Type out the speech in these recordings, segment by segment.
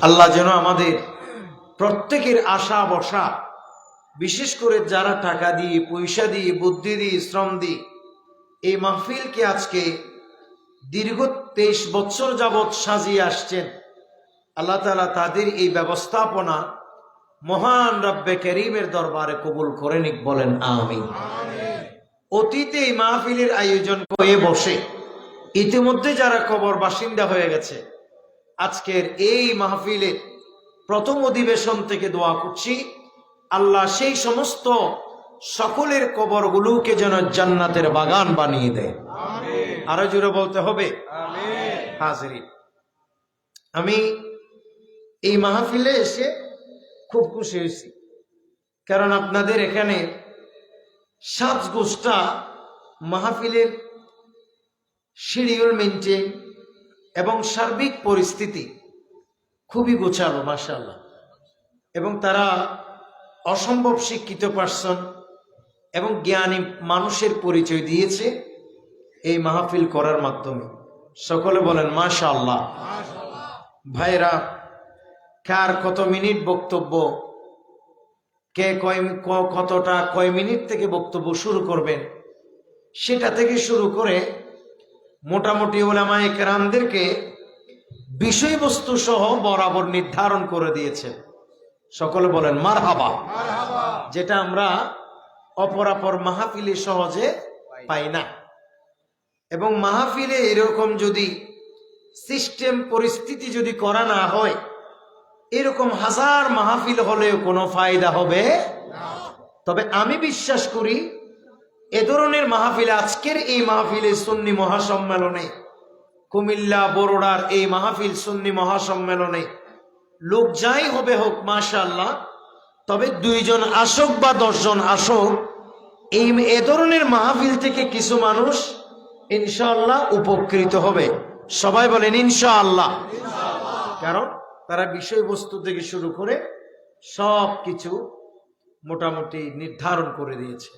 আল্লাহ যেন আমাদের প্রত্যেকের আশা বসা, বিশেষ করে যারা টাকা দিয়ে, পয়সা দিয়ে, বুদ্ধি দিয়ে, শ্রম দিয়ে এই মাহফিলকে আজকে দীর্ঘ 23 বছর যাবৎ সাজিয়ে আসছেন, আল্লাহ তাআলা তাদের এই ব্যবস্থাপনা মহান রব্বে করিমের দরবারে কবুল করে নিক, বলেন আমিন। অতীতে এই মাহফিলের আয়োজন করে বসে ইতিমধ্যে যারা কবর বাসিন্দা হয়ে গেছে, আজকের এই মাহফিলের প্রথম অধিবেশন থেকে দোয়া করছি আল্লাহ সেই সমস্ত সকলের কবরগুলোকে যেন জান্নাতের বাগান বানিয়ে দেয়। আরো জোরে বলতে হবে হাজিরিন। আমি এই মাহফিলে এসে খুব খুশি হয়েছি, কারণ আপনাদের এখানে সাজগোজটা মাহফিলের শিডিউল মেনটেন এবং সার্বিক পরিস্থিতি খুবই গোছালো মাশাআল্লাহ, এবং তারা অসম্ভব শিক্ষিত পার্সন এবং জ্ঞানী মানুষের পরিচয় দিয়েছে এই মাহফিল করার মাধ্যমে। সকলে বলেন মাশাআল্লাহ। ভাইরা, কার কত মিনিট বক্তব্য, কে কয় মিনিট থেকে বক্তব্য শুরু করবেন, সেটা থেকে শুরু করে মোটামুটি উলামায়ে কেরামদেরকে বিষয়বস্তু সহ বরাবর নির্ধারণ করে দিয়েছেন। সকলে বলেন মারহাবা। যেটা আমরা অপরাপর মাহফিলে সহজে পাই না। এবং মাহফিলে এরকম যদি সিস্টেম পরিস্থিতি যদি করা না হয়, এরকম হাজার মাহফিল হলেও কোনো ফায়দা হবে না। তবে আমি বিশ্বাস করি এ ধরনের মাহফিল, আজকের এই মাহফিলে সুন্নি মহাসম্মেলনে, কুমিল্লা বরোড়ার এই মাহফিল সুন্নি মহাসম্মেলনে লোক যাই হবে হোক মাশাআল্লাহ, তবে 2 জন আসুক বা 10 জন আসুক, এ ধরনের মাহফিল থেকে কিছু মানুষ ইনশাআল্লাহ উপকৃত হবে। সবাই বলেন ইনশাআল্লাহ। কারণ তারা বিষয়বস্তু থেকে শুরু করে সব কিছু মোটামুটি নির্ধারণ করে দিয়েছে।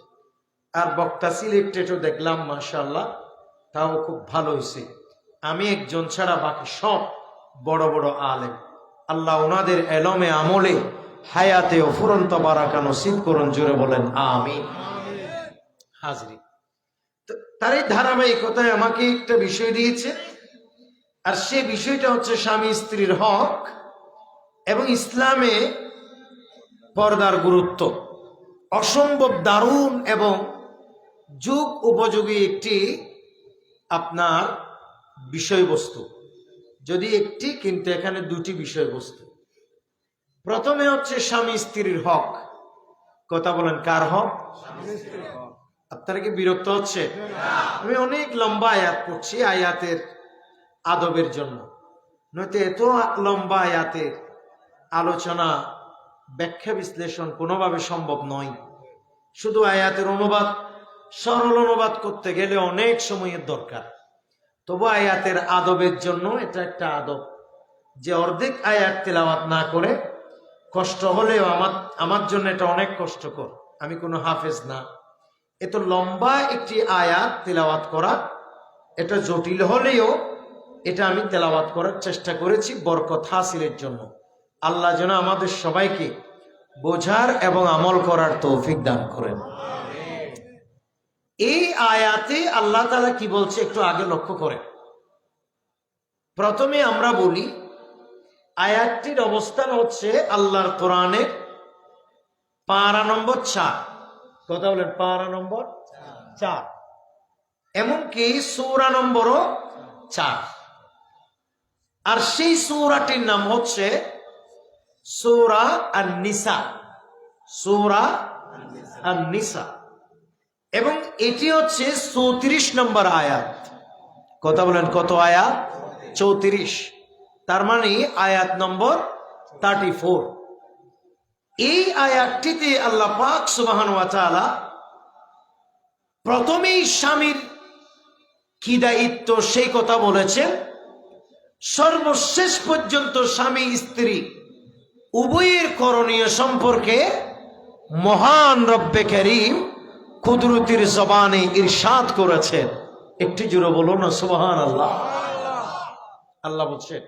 আর বক্তা সিলেক্টেডও দেখলাম মাশাআল্লাহ, তাও খুব ভালো হয়েছে। আমি একজন ছাড়া বাকি সব বড় বড় আলেম। আল্লাহ ওনাদের এলমে আমলে হায়াতে ও ফুরন্ত বারাকা নসিব করুন, জোরে বলেন আমিন। হাজরি, তার এই ধারাবাহিকতায় আমাকে একটা বিষয় দিয়েছে, আর সে বিষয়টা হচ্ছে স্বামী স্ত্রীর হক এবং ইসলামে পর্দার গুরুত্ব। অসম্ভব দারুণ এবং যুগ উপযোগী একটি আপনার বিষয়বস্তু, যদি একটি, কিন্তু এখানে 2টি বিষয়বস্তু। প্রথমে হচ্ছে স্বামী স্ত্রীর হক। কথা বলেন, কার হক? আপনারা কি বিরক্ত হচ্ছে? আমি অনেক লম্বা আয়াত পড়ছি আয়াতের আদবের জন্য, নয়তো এত লম্বা আয়াতের আলোচনা, ব্যাখ্যা, বিশ্লেষণ কোনোভাবে সম্ভব নয়। শুধু আয়াতের অনুবাদ, সরল অনুবাদ করতে গেলে অনেক সময়ের দরকার। তবু আয়াতের আদবের জন্য এটা একটা আদব, যে অর্ধেক আয়াত তেলাওয়াত না করে, কষ্ট হলেও আমার জন্য এটা অনেক কষ্টকর। আমি কোনো হাফেজ না, এত লম্বা একটি আয়াত তেলাওয়াত করা এটা জটিল হলেও এটা আমি তেলাওয়াত করার চেষ্টা করেছি বরকত হাসিলের জন্য। আল্লাহ যেন আমাদের সবাইকে বোঝার এবং আমল করার তৌফিক দান করেন। এই আয়াতে আল্লাহ তাআলা কি বলছে একটু আগে লক্ষ্য করেন। প্রথমে আমরা বলি আয়াতটির অবস্থান হচ্ছে আল্লাহর কোরআনের পারা নম্বর 4। কথা বলেন, পারা নম্বর 4, এমনকি সূরা নম্বরও 4। আর সেই সূরাটির নাম হচ্ছে সূরা আন-নিসা। সূরা আন-নিসা, এবং এটি হচ্ছে 34 নম্বর আয়াত। কথা বলেন, কত আয়াত? 34। তার মানে আয়াত নম্বর 34। এই আয়াতটিতে আল্লাহ পাক সুবহানাহু ওয়া তাআলা প্রথমেই স্বামীর কি দায়িত্ব সেই কথা বলেছেন। সর্বশেষ পর্যন্ত স্বামী স্ত্রী উভয়ের করণীয় সম্পর্কে মহান রব্বে করিম কুদরতির জবানে ইরশাদ করেছেন। একটি জোরে বলুন না সুবহানাল্লাহ। আল্লাহ বলছেন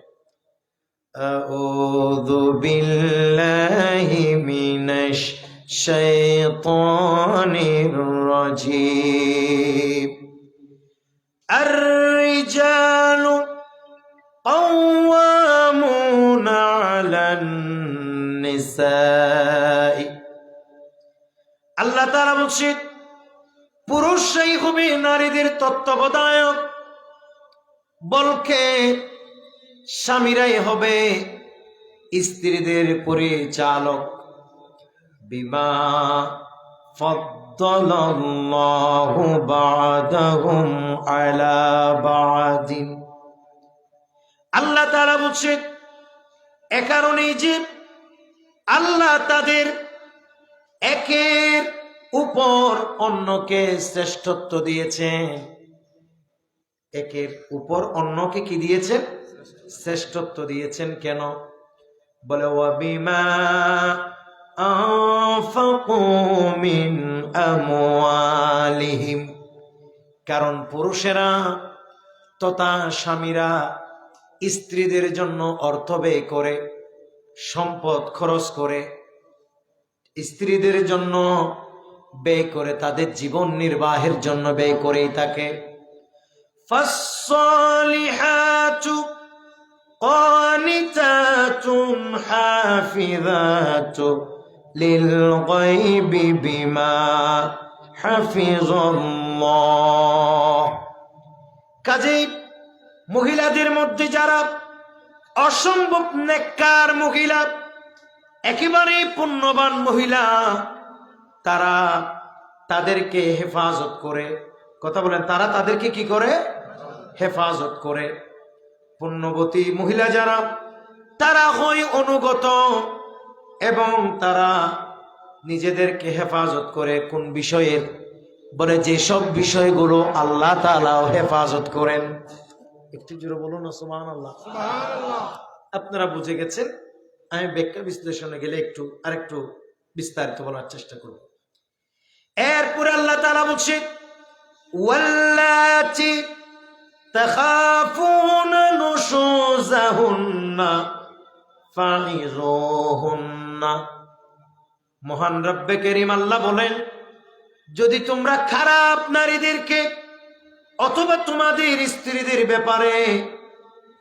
আউযু বিল্লাহি মিনাশ শাইতানির রাজীম। আর-রিজালু কাওয়ামুনা আলান নিসাই। আল্লাহ তাআলা বলছেন পুরুষরাই হবে নারীদের তত্ত্বাবধায়ক, বলকে স্বামীরাই হবে স্ত্রীদের পরিচালক। বিমা ফাদ্দালাল্লাহু বা'দাহুম আলা বা'দিন। আল্লাহ তাআলা বলছেন এ কারণেই যে আল্লাহ তাদের একের উপর অন্যকে শ্রেষ্ঠত্ব দিয়েছেন। একের উপর অন্যকে কি দিয়েছেন? শ্রেষ্ঠত্ব দিয়েছেন। কেন? বলে ওয়াবিমা আনফাকু মিন আমওয়ালিহিম, কারণ পুরুষেরা তথা স্বামীরা স্ত্রীদের জন্য অর্থ ব্যয় করে, সম্পদ খরচ করে, স্ত্রীদের জন্য ব্যয় করে, তাদের জীবন নির্বাহের জন্য ব্যয় করেই থাকে। ফাসসালিহাতু কানিতাতুন হাফিযাতু লিল গায়বি বিমা হাফিজাল্লাহ। কাজেই মহিলাদের মধ্যে যারা অসম্ভব নেককার মহিলা, একেবারে পুণ্যবান মহিলা, তারা তাদেরকে হেফাজত করে। কথা বলেন, তারা তাদেরকে কি করে? হেফাজত করে। পুণ্যবতী মহিলা যারা, তারা হয় অনুগত এবং তারা নিজেদেরকে হেফাজত করে। কোন বিষয়ের? বলে যেসব বিষয়গুলো আল্লাহ তাআলাও হেফাজত করেন। একটু জোরে বলুন না সুবহানাল্লাহ। আপনারা বুঝে গেছেন। আমি ব্যাখ্যা বিশ্লেষণে গেলে আরেকটু বিস্তারিত বলার চেষ্টা করব। এরপরে আল্লাহ তাআলা বলছেন ওয়াল্লাতি তাখাফুনা নুশুজাহুন্না ফাইযুহুন্না। মহান রব্বে কারীম আল্লাহ বলেন, যদি তোমরা খারাপ নারীদেরকে অথবা তোমাদের স্ত্রীদের ব্যাপারে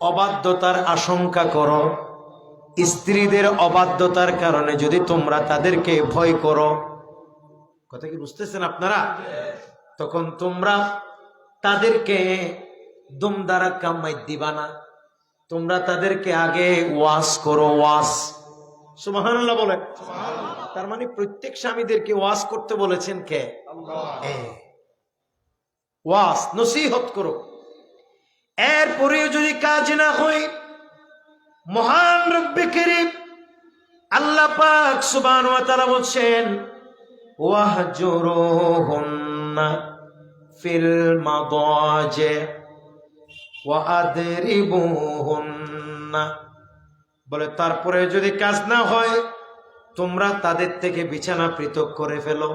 অবাধ্যতার আশঙ্কা করো, স্ত্রীদের অবাধ্যতার কারণে যদি তোমরা তাদেরকে ভয় করো, কথা কি বুঝতেছেন আপনারা? তখন তোমরা তাদেরকে দুমদারা কামাই দিবা না, তোমরা তাদেরকে আগে ওয়াজ করো। ওয়াজ, সুবহানাল্লাহ বলেন। তার মানে প্রত্যেক স্বামীদেরকে ওয়াজ করতে বলেছেন কে? আল্লাহ। ওয়াজ নসিহত করো। এরপরেও যদি কাজ না হয়, মহান রব্বে কারীম আল্লাহ পাক সুবহানাহু ওয়া তাআলা বলছেন ওয়াহজুরুহুন্না ফিল মাদাজি ওয়া আদরিবুহুন্না। বলে তারপরে যদি কাজ না হয়, তোমরা তাদের থেকে বিছানা পৃথক করে ফেলো।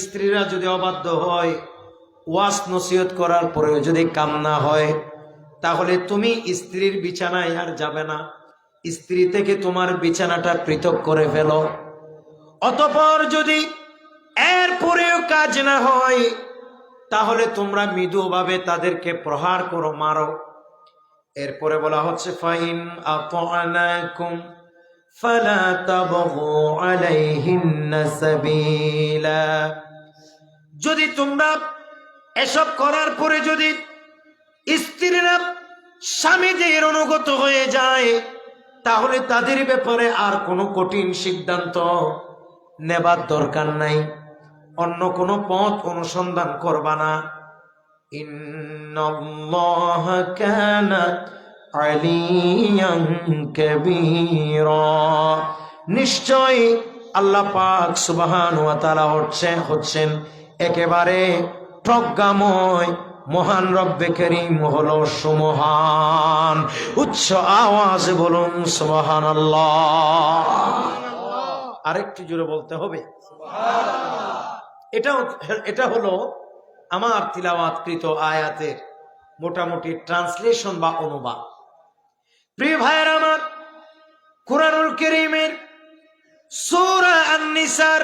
স্ত্রীরা যদি অবাধ্য হয়, ওয়াজ নসিহত করার পরেও যদি কাম না হয়, তাহলে তুমি স্ত্রীর বিছানায় আর যাবে না, স্ত্রী থেকে তোমার বিছানাটা পৃথক করে ফেলো। অতঃপর যদি এরপরেও কাজ না হয়, তাহলে তোমরা মৃদুভাবে তাদেরকে প্রহার করো, মারো। এরপরে বলা হচ্ছে ফাইন আতানাকুম ফালা তাবগু আলাইহিন্না সাবিলা। যদি তোমরা এসব করার পরে যদি স্ত্রীরা স্বামীদের অনুগত হয়ে যায়, তাহলে তাদের ব্যাপারে আর কোনো কঠিন সিদ্ধান্ত নেবার দরকার নাই, অন্য কোনো পথ অনুসন্ধান করবা না। ইন্নাল্লাহা কানা আলিয়ান কাবীরা। নিশ্চয় আল্লাহ পাক সুবহানাহু ওয়া তাআলা হচ্ছেন একেবারে প্রজ্ঞাময়। মহান রব্বে কারীম হলো সুমহান। উচ্চ আওয়াজে বলুন সুবহানাল্লাহ। আরেকটু জোরে বলতে হবে সুবহানাল্লাহ। এটা হলো আমার তিলাওয়াতকৃত আয়াতের মোটামুটি ট্রান্সলেশন বা অনুবাদ। প্রিয় ভাইয়ের আমার, কুরআনুল কারীমের সূরা আন-নিসার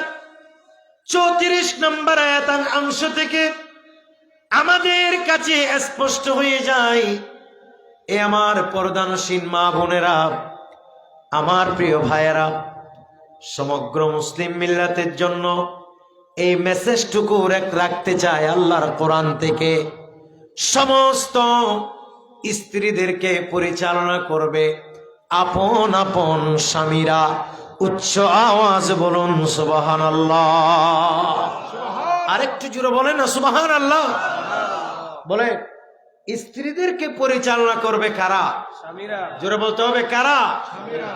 34 নম্বর আয়াতের অংশ থেকে আমাদের কাছে স্পষ্ট হয়ে যায়, এ আমার পর্দানসীন মা বোনেরা, আমার প্রিয় ভাইয়েরা, সমগ্র মুসলিম মিল্লাতের জন্য এই মেসেজটুকু রাখতে চায় আল্লাহর কোরআন থেকে। সমস্ত স্ত্রীদেরকে পরিচালনা করবে আপন আপন স্বামীরা। উচ্চ আওয়াজ বলুন সুবহানাল্লাহ। আরেকটু জোরে বলেন না সুবহানাল্লাহ। বলে স্ত্রীদেরকে পরিচালনা করবে কারা? স্বামীরা। জোরে বলতে হবে কারা? স্বামীরা।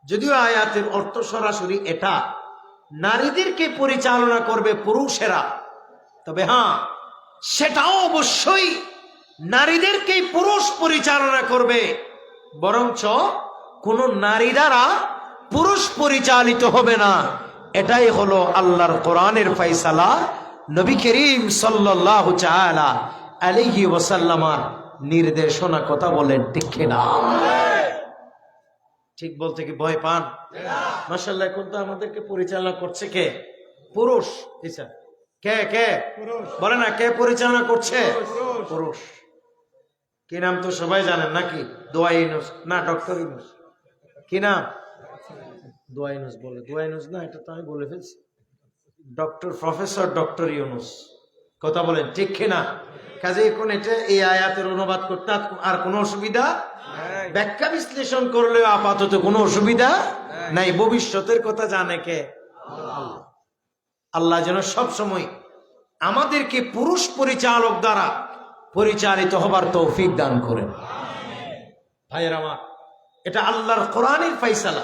যদিও আয়াতের অর্থ সরাসরি এটা, নারীদেরকে পরিচালনা করবে পুরুষেরা, তবে হ্যাঁ, সেটাও অবশ্যই নারীদেরকেই পুরুষ পরিচালনা করবে, বরঞ্চ কোন নারী দ্বারা পুরুষ পরিচালিত হবে না। এটাই হলো আল্লাহর কোরআনের ফয়সালা, নবী করিম সাল্লাল্লাহু তাআলা আলাইহি ওয়াসাল্লামের নির্দেশনা। কথা বলেন ঠিক কিনা? ঠিক বলতে কি ভয় পান? মাশাআল্লাহ, এখন তো আমাদেরকে পরিচালনা করছে কে? পুরুষ। কে কে বলে না, কে পরিচালনা করছে? পুরুষ। কি নাম তো সবাই জানেন নাকি? দোয়া ইউনুস না ডক্টর ইউনুস? কি নাম? দোয়া ইউনুস বলে। দোয়া ইউনুস না, এটা তো আমি বলে ফেলছি। Doctor professor doctor Yunus. কথা বলেন ঠিক কিনা? কাজে এখন এটা এই আয়াতের অনুবাদ করতে আর কোনো অসুবিধা, ব্যাখ্যা বিশ্লেষণ করলেও আপাতত কোনো অসুবিধা নাই। ভবিষ্যতের কথা জানে কে? আল্লাহ যেন সব সময় আমাদেরকে পুরুষ পরিচালক দ্বারা পরিচালিত হবার তৌফিক দান করেন। ভাইয়ের আমার, এটা আল্লাহর কোরআনের ফয়সালা।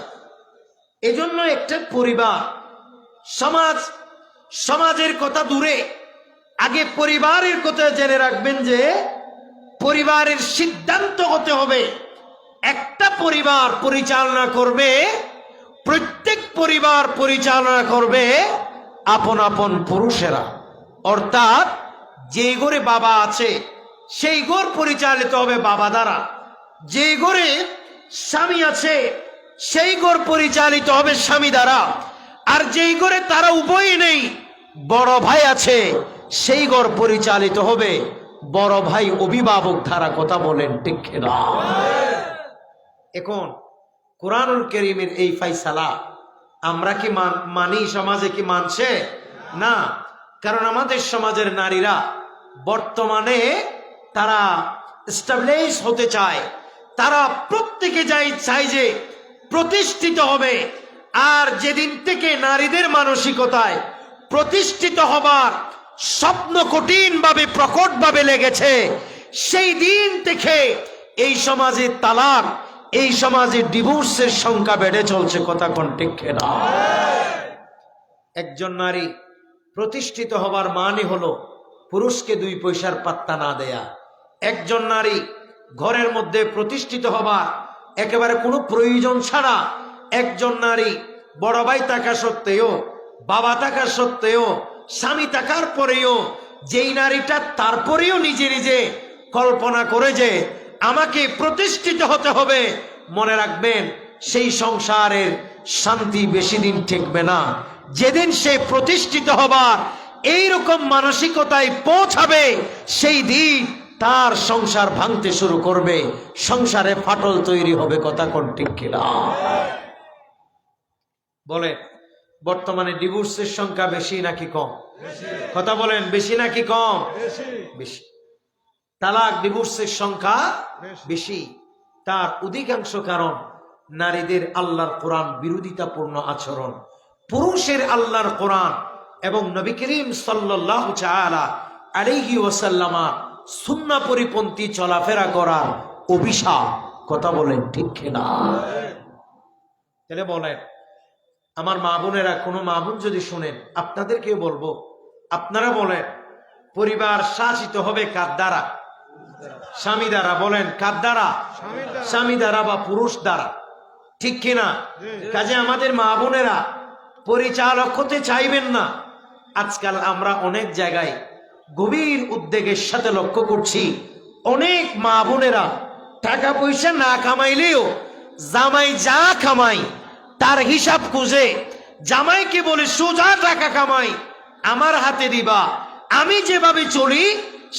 এজন্য একটা পরিবার, সমাজের কথা দূরে, আগে পরিবারের কথা জেনে রাখবেন যে পরিবারের সিদ্ধান্ত হতে হবে একটা পরিবার পরিচালনা করবে, প্রত্যেক পরিবার পরিচালনা করবে আপন আপন পুরুষেরা। অর্থাৎ যে ঘরে বাবা আছে সেই ঘর পরিচালিত হবে বাবা দ্বারা, যে ঘরে স্বামী আছে সেই ঘর পরিচালিত হবে স্বামী দ্বারা, আর যেই ঘরে তারা উভয় নেই, বড় ভাই আছে, সেই ঘর পরিচালিত হবে বড় ভাই অভিভাবক দ্বারা। কথা বলেন ঠিক কিনা? এখন কুরআনুল কারীমের এই ফয়সালা আমরা কি মানি? সমাজে কি মানছে না? কারণ আমাদের সমাজের নারীরা বর্তমানে তারা এস্টাবলিশ হতে চায়, তারা প্রত্যেকে চায় যে প্রতিষ্ঠিত হবে। আর যেদিন থেকে নারীদের মানসিকতায় প্রতিষ্ঠিত হবার স্বপ্ন কঠিনভাবে প্রকটভাবে লেগেছে, সেই দিন থেকে এই সমাজে তালাক, এই সমাজে ডিভোর্সের সংখ্যা বেড়ে চলছে। কথা কোন ঠিক না? একজন নারী প্রতিষ্ঠিত হবার মানে হলো পুরুষকে 2 পয়সার পাত্তা না দেয়া। একজন নারী ঘরের মধ্যে প্রতিষ্ঠিত হবার একেবারে কোনো প্রয়োজন ছাড়া, একজন নারী বড় ভাই থাকা সত্ত্বেও, বাবা থাকা সত্ত্বেও, স্বামী থাকার পরেও, যেই নারীটা তারপরেও নিজে নিজে কল্পনা করে যে আমাকে প্রতিষ্ঠিত হতে হবে, মনে রাখবেন সেই সংসারের শান্তি বেশি দিন টিকবে না। যেদিন সে প্রতিষ্ঠিত হবার এইরকম মানসিকতায় পৌঁছাবে, সেই দিন তার সংসার ভাঙতে শুরু করবে, সংসারে ফাটল তৈরি হবে। কথা কোন ঠিক কিনা? বলে বর্তমানে ডিভোর্সের সংখ্যা বেশি নাকি কম? কথা বলেন, বেশি নাকি কম? বেশি। তালাক ডিভোর্সের সংখ্যা বেশি। তার অধিকাংশ কারণ নারীদের আল্লাহর কোরআন বিরোধিতাপূর্ণ আচরণ, পুরুষের আল্লাহর কোরআন এবং নবী করিম সাল্লাল্লাহু তাআলা আলাইহি ওয়াসাল্লামের সুন্নাহ পরিপন্থী চলাফেরা করার অভিশাপ। কথা বলেন ঠিক কিনা? তাহলে বলেন আমার মা বোনেরা, কোনো মা বোন যদি শুনেন, আপনাদেরকে বলবো, আপনারা বলেন পরিবার শাসিত হবে কার দ্বারা? স্বামী দ্বারা। বলেন কার দ্বারা? স্বামী দ্বারা বা পুরুষ দ্বারা, ঠিক কিনা? কাজে আমাদের মা বোনেরা পরিচালক হতে চাইবেন না। আজকাল আমরা অনেক জায়গায় গভীর উদ্বেগের সাথে লক্ষ্য করছি, অনেক মা বোনেরা টাকা পয়সা না কামাইলেও জামাই যা কামাই তার হিসাব খুঁজে জামাইকে বলে সোজা টাকা কামাই আমার হাতে দিবা, আমি যেভাবে চলি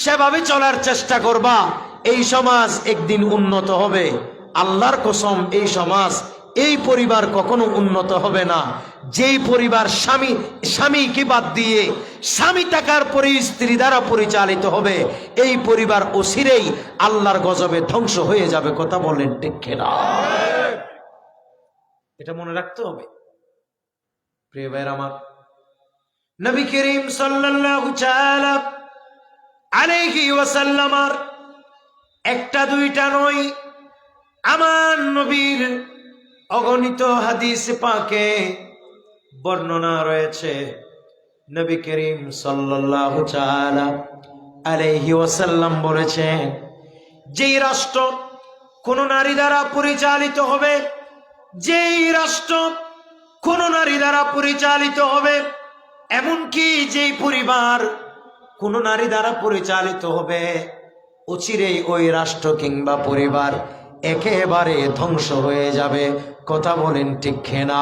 সেভাবে চলার চেষ্টা করবা। এই সমাজ একদিন উন্নত হবে। আল্লাহর কসম, এই সমাজ, এই পরিবার কখনো উন্নত হবে না যেই পরিবার স্বামীকে বাদ দিয়ে স্বামী টাকার পরে স্ত্রী দ্বারা পরিচালিত হবে। এই পরিবার অচিরেই আল্লাহর গজবে ধ্বংস হয়ে যাবে। কথা বলেন ঠিক কিনা? এটা মনে রাখতে হবে। প্রিয় ভাইরা আমার, নবী করিম সাল্লাল্লাহু তাআলা আলাইহি ওয়াসাল্লামের একটা দুইটা নয়, আমার নবীর অগণিত হাদিস পাকে বর্ণনা রয়েছে। নবী করিম সাল্লাল্লাহু তাআলা আলাইহি ওয়াসাল্লাম বলেছেন, যেই রাষ্ট্র কোন নারী দ্বারা পরিচালিত হবে, যেই রাষ্ট্র কোন নারী দ্বারা পরিচালিত হবে, এমনকি যেই পরিবার কোন নারী দ্বারা পরিচালিত হবে, অচিরেই ওই রাষ্ট্র কিংবা পরিবার একেবারে ধ্বংস হয়ে যাবে। কথা বলেন ঠিক কিনা?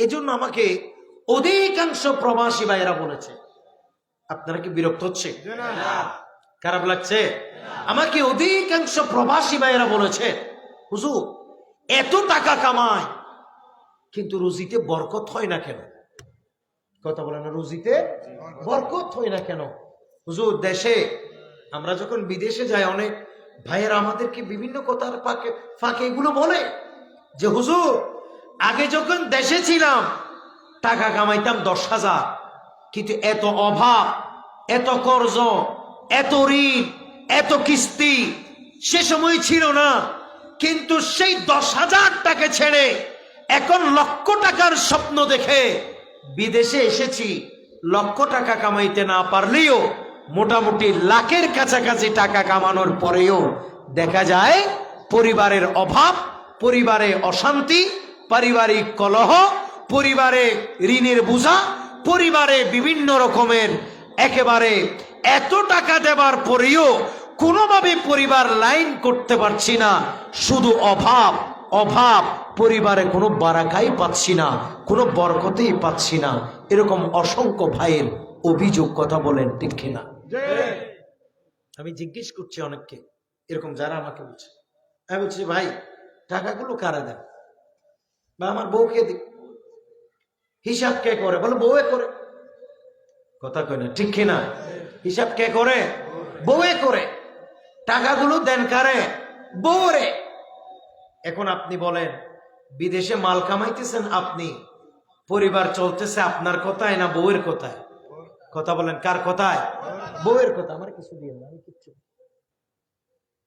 এজন্য আমাকে অধিকাংশ প্রবাসী ভাইয়েরা বলেছে, আপনারা কি বিরক্ত হচ্ছে? খারাপ লাগছে? আমাকে অধিকাংশ প্রবাসী ভাইয়েরা বলেছে, হুজুর এত টাকা কামায় কিন্তু রুজিতে বরকত হয় না কেন? কথা বলেন না, রুজিতে বরকত হয় না কেন? হুজুর দেশে আমরা যখন বিদেশে যাই, অনেক ভাইয়েরা আমাদেরকে বিভিন্ন কথার ফাঁকে এগুলো বলে যে হুজুর আগে যখন দেশে ছিলাম টাকা কামাইতাম 10,000, কিন্তু এত অভাব, এত কর্জ, এত ঋণ, এত কিস্তি সে সময় ছিল না। কিন্তু সেই 10,000 টাকা ছেড়ে এখন লক্ষ টাকার স্বপ্ন দেখে বিদেশে এসেছি। লক্ষ টাকা কামাইতে না পারলেও মোটামুটি লাখের কাছাকাছি টাকা কামানোর পরেও দেখা যায় পরিবারের অভাব, পরিবারে অশান্তি, পারিবারিক কলহ, পরিবারে ঋণের বোঝা, পরিবারে বিভিন্ন রকমের একেবারে এত টাকা দেবার পরেও কোনোভাবে পরিবার লাইন করতে পারছি না। শুধু অভাব অভাব, পরিবারে কোনো বারাকাই পাচ্ছি না, কোনো বরকতেই পাচ্ছি না। এরকম অসংখ্য ভাইয়ের অভিযোগ। কথা বলেন ঠিক কিনা? আমি জিজ্ঞেস করছি অনেককে, এরকম যারা আমাকে বলছে, আমি বলছি ভাই টাকাগুলো কারা দেন? বা আমার বউকে দিক, হিসাব কে করে? বলে বউয়ে করে। কথা কয় না, ঠিক কিনা? হিসাব কে করে? বউয়ে করে। টাকাগুলো দেন কারে? বউরে। এখন আপনি বলেন, বিদেশে মাল কামাইতেছেন আপনি, পরিবার চলতেছে আপনার কথায় না বউয়ের কথায়? কথা বলেন, কার কথায়? বউয়ের কথা। আমার কিছু দিয়ে না, আমি কিচ্ছু।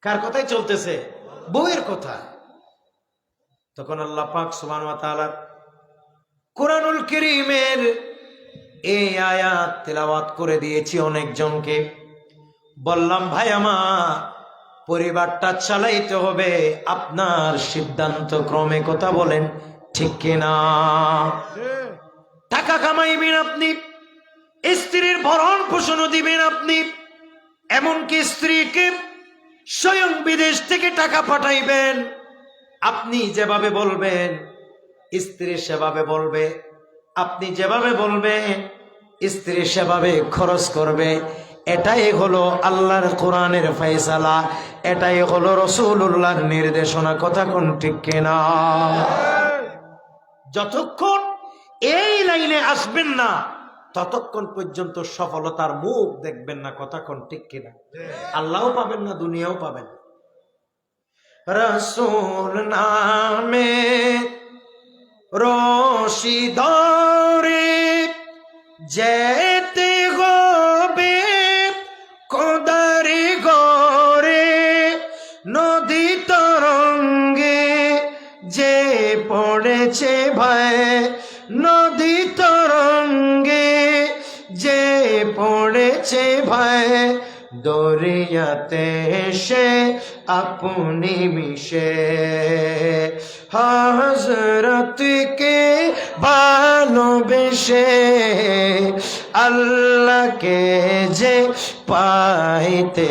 কার কথায় চলতেছে? বউয়ের কথা। তখন আল্লাহ পাক সুবহানাহু ওয়া তাআলা কুরআনুল কারীমের এই আয়াত তেলাওয়াত করে দিয়েছি অনেকজনকে। বললাম ভাই আমার, পরিবারটা চালাইতে হবে আপনার সিদ্ধান্ত ক্রমে। কথা বলেন ঠিক কিনা? টাকা কামাইবেন আপনি, স্ত্রীর ভরণ পোষণও দিবেন আপনি, এমনকি স্ত্রীকে স্বয়ং বিদেশ থেকে টাকা পাঠাইবেন। আপনি যেভাবে বলবেন স্ত্রী সেভাবে বলবে, আপনি যেভাবে বলবেন স্ত্রী সেভাবে খরচ করবে। এটাই হলো আল্লাহর কোরআনের ফয়সালা, এটাই হলো রাসূলুল্লাহর নির্দেশনা। কথা কোন ঠিক কিনা? যতক্ষণ এই লাইনে আসবেন না ততক্ষণ পর্যন্ত সফলতার মুখ দেখবেন না। কথা কোন ঠিক কিনা? আল্লাহও পাবেন না, দুনিয়াও পাবেন। রাসূল নামে রশি ধরে যেতে হবে খোদার ঘরে, নদী তরঙ্গে যে পড়েছে ভাই, নদী তরঙ্গে যে পড়েছে ভাই, দরিয়াতে সে আপনি মিশে, হযরতকে ভালোবেসে আল্লাহকে যে পাইতে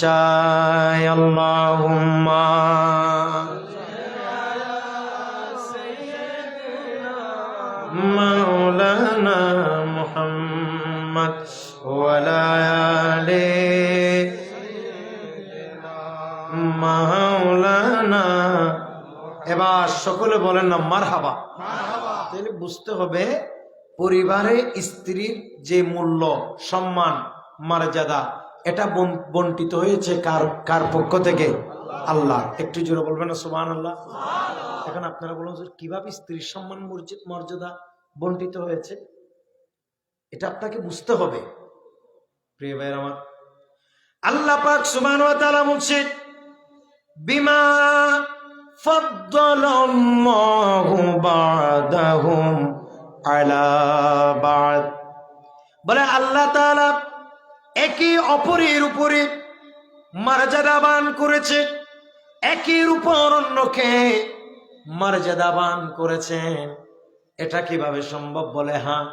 চাই আল্লাহুম্মা মাওলানা মুহাম্মদ ওয়া আলা আলি মাওলানা। এবার সকলে বলেন না মারহাবা। তাহলে বুঝতে হবে পরিবারে স্ত্রীর যে মূল্য, সম্মান, মর্যাদা এটা বন্টিত হয়েছে কার পক্ষ থেকে? আল্লাহ। একটু জোরে বলবেন না সুবহানাল্লাহ। এখন আপনারা বলুন কিভাবে স্ত্রীর সম্মান মর্যাদা বন্টিত হয়েছে, এটা আপনাকে বুঝতে হবে। প্রিয় ভাইয়ের আমার, আল্লাহ পাক সুবহানাহু ওয়া তাআলা বলছেন বিমা ফাদ্দালাল্লাহু বা'দাহুম আলা বা'দ। বলে আল্লাহ তাআলা একে অপরের উপরে মর্যাদাবান করেছে, একের উপর অন্যকে মর্যাদাবান করেছেন। এটা কিভাবে সম্ভব? বলে হ্যাঁ,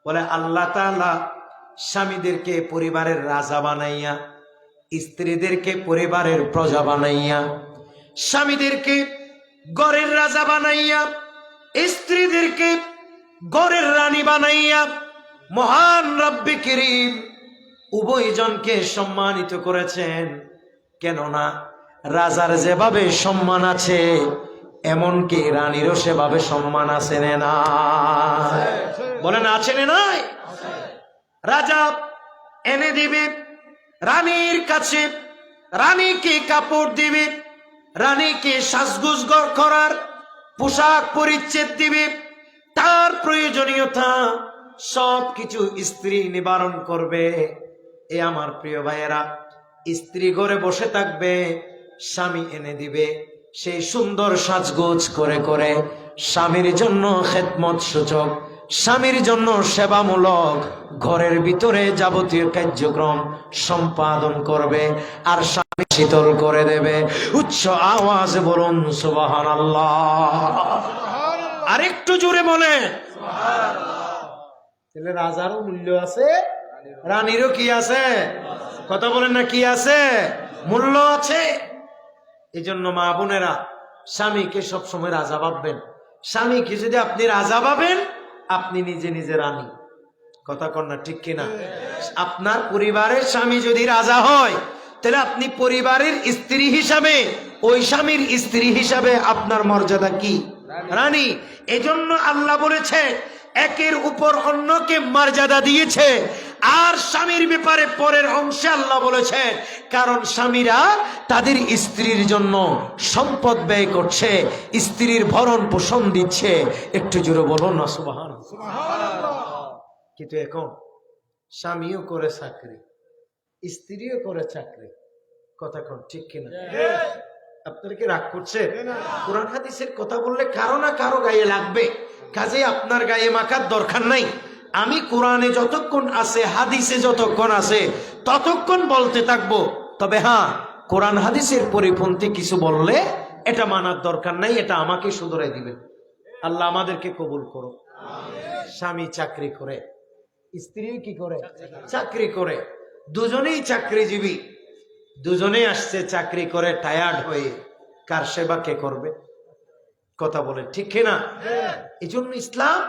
বলে আল্লাহ তাআলা স্বামীদেরকে পরিবারের রাজা বানাইয়া, স্ত্রীদেরকে পরিবারের প্রজা বানাইয়া, স্বামীদেরকে ঘরের রাজা বানাইয়া, স্ত্রীদেরকে ঘরের রানী বানাইয়া মহান রব্বে করিম উভয়জনকে সম্মানিত করেছেন। কেননা রাজার যেভাবে সম্মান আছে এমনকি রানীরও সেভাবে সম্মান আছে না? বলেন আছে না নাই? রাজা এনে দিবে রানীর কাছে, রানীকে কাপড় দিবে, রানীকে সাজগোজ করার পোশাক পরিচ্ছেদ দিবে, তার প্রয়োজনীয়তা সবকিছু স্ত্রী নিবারণ করবে। এ আমার প্রিয় ভাইয়েরা, স্ত্রী ঘরে বসে থাকবে, স্বামী এনে দিবে সেই সুন্দর সাজগোজ করে করে স্বামীর জন্য খেদমত সূচক, স্বামীর জন্য সেবামূলক ঘরের ভিতরে যাবতীয় কার্যক্রম সম্পাদন করবে আর স্বামী শীতল করে দেবে। উচ্চ আওয়াজে বলুন সুবহানাল্লাহ। আরেকটু জোরে বলে তাহলে রাজারও মূল্য আছে, রানীরও কি আছে? কথা বলেন না, কি আছে? মূল্য আছে। এই জন্য মা বোনেরা স্বামীকে সবসময় রাজা ভাববেন। স্বামীকে যদি আপনি রাজা ভাবেন, আপনি নিজে নিজে রানী। কথা কন না, ঠিক কিনা? আপনার পরিবারের স্বামী যদি রাজা হয়, তাহলে আপনি পরিবারের স্ত্রী হিসাবে, ওই স্বামীর স্ত্রী হিসাবে আপনার মর্যাদা কি? রানী। এজন্য আল্লাহ বলেছে একের উপর অন্যকে মর্যাদা দিয়েছে। আর স্বামীর ব্যাপারে পরের অংশে আল্লাহ বলেছে কারণ স্বামীরা তাদের স্ত্রীর জন্য সম্পদ ব্যয় করছে, স্ত্রীর ভরণ পোষণ দিচ্ছে। একটু জোরে বলুন না সুবহানাল্লাহ। কিন্তু এখন স্বামীও করে চাকরি, স্ত্রীও করে চাকরি। কথা কোন ঠিক কিনা? আপনারা কি রাগ করছে? কোরআন হাদিসের কথা বললে কারো না কারো গায়ে লাগবে, কাজে আপনার গায়ে মাখার দরকার নাই। আমি কোরআনে যতক্ষণ আছে, হাদিসে যতক্ষণ আছে ততক্ষণ বলতে থাকবো। তবে হ্যাঁ, কোরআন হাদিসের পরিপন্থী কিছু বললে এটা মানার দরকার নাই, এটা আমাকে শুধরাই দিবেন। আল্লাহ আমাদেরকে কবুল করো। স্বামী চাকরি করে, স্ত্রী কি করে? চাকরি করে। দুজনেই চাকরিজীবী, দুজনেই আসছে চাকরি করে টায়ার্ড হয়ে। কার সেবা কে করবে? কথা বলে ঠিক কিনা? এই জন্য ইসলাম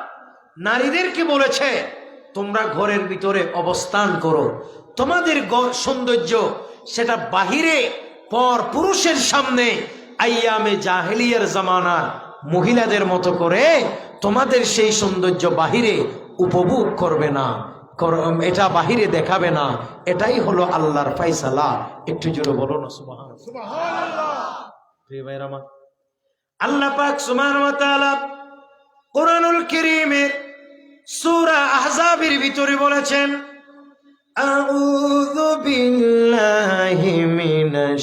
নারীদেরকে বলেছে তোমরা ঘরের ভিতরে অবস্থান করো, তোমাদের সৌন্দর্য সেটা বাহিরে পর পুরুষের সামনে আইয়ামে জাহেলিয়ার জামানার মহিলাদের মতো করে তোমাদের সেই সৌন্দর্য বাহিরে উপভোগ করবে না, এটা বাহিরে দেখাবে না। এটাই হলো আল্লাহর ফায়সালা। একটু জোরে বলো না সুবহানাল্লাহ। প্রিয় ভাইরা আমার, আল্লাহ পাক সুবহানাহু ওয়া তাআলা কোরআনুল কারীমের সূরা আহজাবের ভিতরে বলেছেন আউযু বিল্লাহি মিনাশ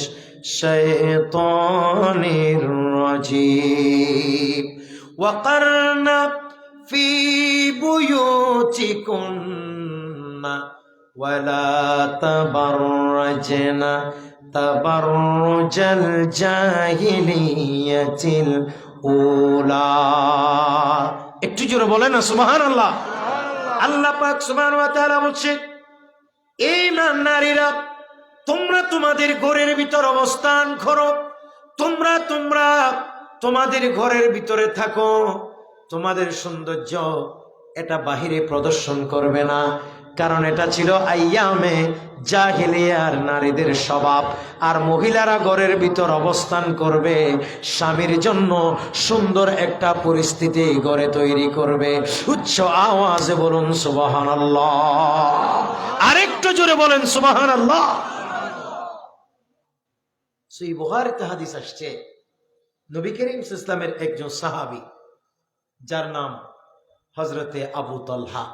শাইতানির রাজীম ওয়াকারনা ফি বুয়ুতিকুন্না ওয়ালা তাবাররাজনা তাবাররুজাল জাহিলিয়াতিল উলা। একটু জোরে বলেন না সুবহানাল্লাহ। আল্লাহ পাক সুবহানাহু ওয়া তাআলা বলছেন এই নারীরা তোমরা তোমাদের ঘরের ভিতর অবস্থান করো, তোমরা তোমাদের ঘরের ভিতরে থাকো, তোমাদের সৌন্দর্য এটা বাহিরে প্রদর্শন করবে না, কারণ এটা ছিল আইয়ামে জাহিলিয়ার নারীদের স্বভাব। আর মহিলারা ঘরের ভিতর অবস্থান করবে, স্বামীর জন্য সুন্দর একটা পরিস্থিতি ঘরে তৈরি করবে। উচ্চ আওয়াজে বলুন সুবহানাল্লাহ, আরেকটু জোরে বলেন সুবহানাল্লাহ। সহিহ বুখারীতে হাদিস আসছে, নবী করিম সাল্লাল্লাহু আলাইহি ওয়াসাল্লামের একজন সাহাবী, যার নাম হযরতে আবু তালহা।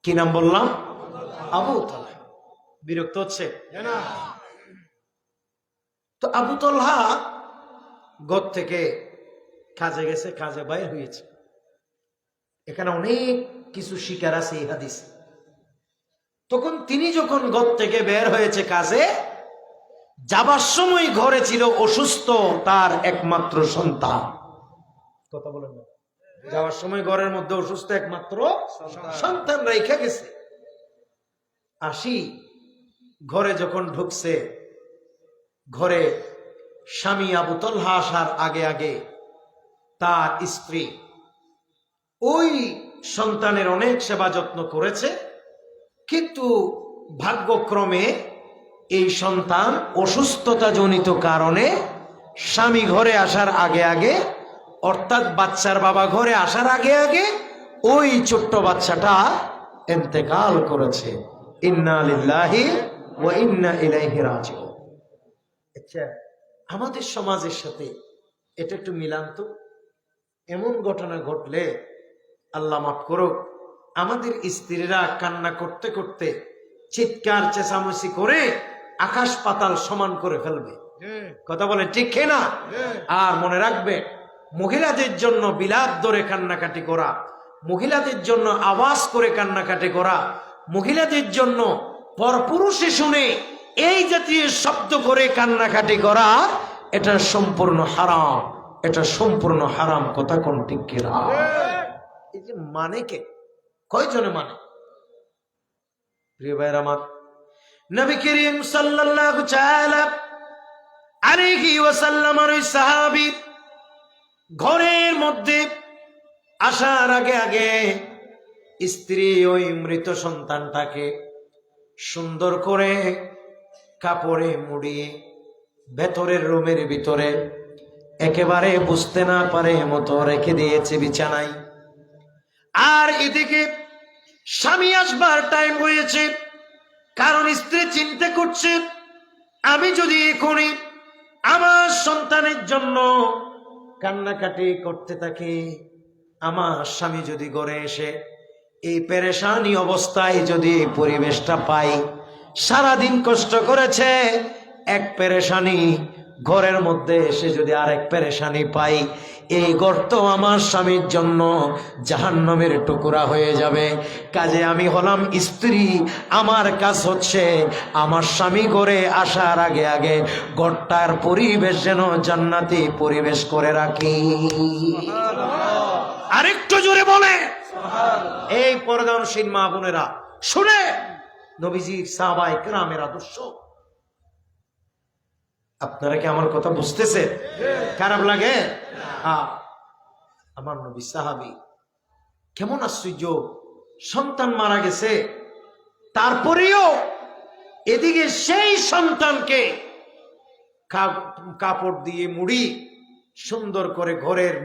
কি নাম বললাম? আবু তালহা। বিরক্ত হচ্ছে? তো আবু তালহা ঘর থেকে কাজে গেছে, কাজে বাইর হয়েছে। এখানে অনেক কিছু শিকার আছে এই হাদিসে। তখন তিনি যখন ঘর থেকে বের হয়েছে কাজে যাবার সময়, ঘরে ছিল অসুস্থ তার একমাত্র সন্তান। কথা বলেন না? যাওয়ার সময় ঘরের মধ্যে অসুস্থ একমাত্র সন্তান রেখে গেছে। ঘরে যখন ঢুকছে, ঘরে স্বামী আবু তালহা আসার আগে আগে তার স্ত্রী ওই সন্তানের অনেক সেবা যত্ন করেছে, কিন্তু ভাগ্যক্রমে এই সন্তান অসুস্থতা জনিত কারণে স্বামী ঘরে আসার আগে আগে, অর্থাৎ বাচ্চার বাবা ঘরে আসার আগে আগে ওই ছোট্ট বাচ্চাটা ইন্তেকাল করেছে। ইন্না লিল্লাহি ওয়া ইন্না ইলাইহি রাজিউন। আচ্ছা, আমাদের সমাজের সাথে এটা একটু মিলান তো। এমন ঘটনা ঘটলে আল্লাহ মাফ করুক, আমাদের স্ত্রীরা কান্না করতে করতে চিৎকার চেঁচামেচি করে আকাশ পাতাল সমান করে ফেলবে। কথা বলে ঠিক না? আর মনে রাখবে, মহিলাদের জন্য বিলাপ ধরে কান্নাকাটি করা, মহিলাদের জন্য আওয়াজ করে কান্নাকাটি করা, মহিলাদের জন্য পরপুরুষে শুনে এই জাতীয় শব্দ করে কান্নাকাটি করা, এটা সম্পূর্ণ হারাম, এটা সম্পূর্ণ হারাম। কথা কোন ঠিক কিনা? এই যে মানে কে, কয়জনে মানে? প্রিয় ভাইরা আমার, নবী করিম সাল্লাল্লাহু তাআলা আলাইহি ওয়াসাল্লামের ওই সাহাবী ঘরের মধ্যে আসার আগে আগে স্ত্রী ওই মৃত সন্তানটাকে সুন্দর করে কাপড়ে মুড়িয়ে ভেতরের রুমের ভিতরে একেবারে বুঝতে না পারে মতো রেখে দিয়েছে বিছানায়। আর এদিকে স্বামী আসবার টাইম হয়েছে, কারণ স্ত্রী চিন্তা করছে, আমি যদি এখনই আমার সন্তানের জন্য কান্নাকাটি করতে থাকি, আমার স্বামী যদি ঘরে এসে এই পেরেশানি অবস্থায় যদি এই পরিবেশটা পাই, সারাদিন কষ্ট করেছে, এক পেরেশানি ঘরের মধ্যে এসে যদি আরেক পেরেশানি পাই, এই ঘর তো আমার স্বামীর জন্য জাহান্নামের টুকরা হয়ে যাবে। কাজে আমি হলাম স্ত্রী, আমার কাজ হচ্ছে আমার স্বামী ঘরে আসার আগে আগে ঘরটার পরিবেশ যেন জান্নাতি পরিবেশ করে রাখি। আরেকটু জোরে বলে এই পর্দানশীল মা বোনেরা শুনে, নবীজির সাহাবায়ে কেরামের আদর্শ। আপনারা কি আমার কথা বুঝতেছে? খারাপ লাগে? আমার নবী সাহাবী কেমন আশ্চর্য, সন্তান মারা গেছে, তারপরেও এদিকে সেই সন্তানকে কাপড় দিয়ে মুড়ি সুন্দর করে ঘরের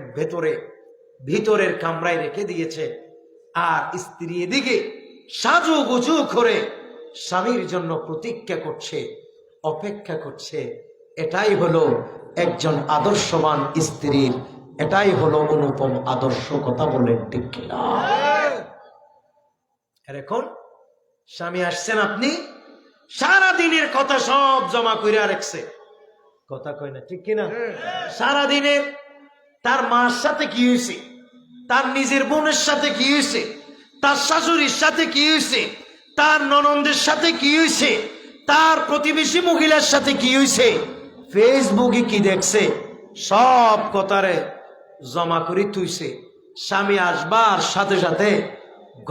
ভিতরের কামরায় রেখে দিয়েছে। আর স্ত্রী এদিকে সাজু গুজু করে স্বামীর জন্য প্রতীক্ষা করছে, অপেক্ষা করছে। এটাই হলো একজন আদর্শবান স্ত্রীর, এটাই হলো অনুপম আদর্শ। কথা বলেন ঠিক কিনা? এখন স্বামী আসছেন, আপনি সারা দিনের কথা সব জমা কইরা রাখছে। কথা কয় না ঠিক কিনা? সারা দিনের তার মার সাথে কি হয়েছে, তার নিজের বোনের সাথে কি হয়েছে, তার শাশুড়ির সাথে কি হয়েছে, তার ননদের সাথে কি হয়েছে, তার প্রতিবেশী মহিলার সাথে কি হয়েছে, ফেসবুকে কি দেখছে, সব কথারে জমা করে তুইছে। স্বামী আসবার সাথে সাথে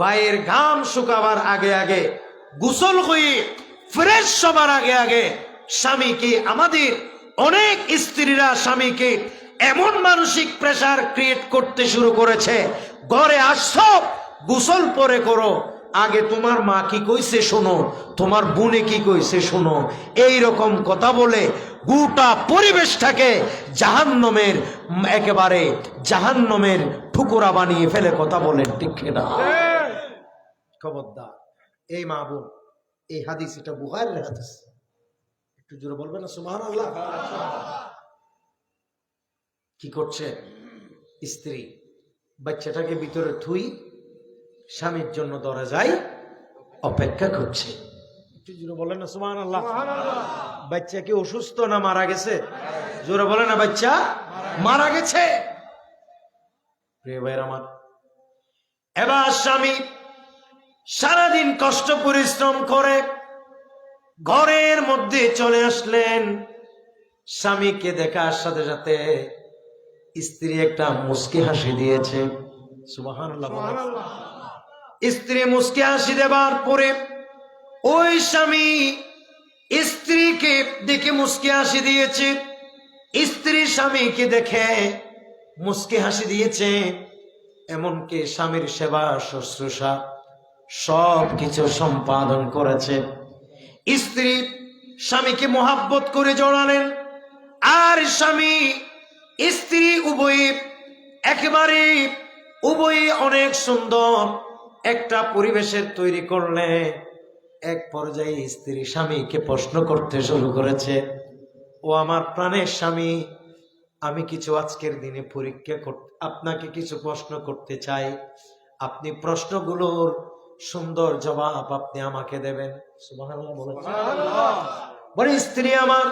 গায়ের ঘাম শুকাবার আগে আগে গোসল হয়ে ফ্রেশ সবার আগে আগে স্বামীকে, আমাদের অনেক স্ত্রীরা স্বামীকে এমন মানসিক প্রেসার ক্রিয়েট করতে শুরু করেছে, ঘরে আসছো গোসল পরে করো, আগে তোমার মা কি কইছে শোনো, তোমার বোনে কি কইছে শোনো, এই রকম কথা বলে গোটা পরিবেশটাকে জাহান্নামের, একেবারে জাহান্নামের ঠুকুরা বানিয়ে ফেলে। কথা বলেন ঠিক না? খবরদার এই মা বোন, এই হাদিস, এটা বুখারীর হাদিস, একটু জোরে বলবেন না সুবহানাল্লাহ। কি করছে স্ত্রী? বাচ্চাটাকে ভিতরে থুই স্বামীর জন্য দরজায় অপেক্ষা করছে। একটু জোরে বলেন না সুবহানাল্লাহ। বাচ্চা কি অসুস্থ না মারা গেছে? জোরে বলেন না, বাচ্চা মারা গেছে। প্রিয় ভাইরা আমার, এবার স্বামী সারাদিন কষ্ট পরিশ্রম করে ঘরের মধ্যে চলে আসলেন। স্বামীকে দেখার সাথে সাথে স্ত্রী একটা মুচকি হাসি দিয়েছে। সুবহানাল্লাহ। স্ত্রী মুচকি হাসি দেবার পরে ওই স্বামী স্ত্রীকে দেখে মুচকি হাসি দিয়েছে, স্ত্রী স্বামীকে দেখে মুচকি হাসি দিয়েছে। এমনকি স্বামীর সেবা শুশ্রূষা সব কিছু সম্পাদন করেছে। স্ত্রী স্বামীকে মোহাব্বত করে জড়ালেন, আর স্বামী স্ত্রী উভয়ে একেবারে উভয়ে অনেক সুন্দর একটা পরিবেশের তৈরি করলে। এক পর্যায়ে স্ত্রী স্বামীকে প্রশ্ন করতে শুরু করেছে, ও আমার প্রাণের স্বামী, আমি কিছু আজকের দিনে পরীক্ষা আপনাকে কিছু প্রশ্ন করতে চাই, আপনি প্রশ্নগুলোর সুন্দর জবাব আপনি আমাকে দেবেন। সুবহানাল্লাহ বলেন। বলে স্ত্রী আমার,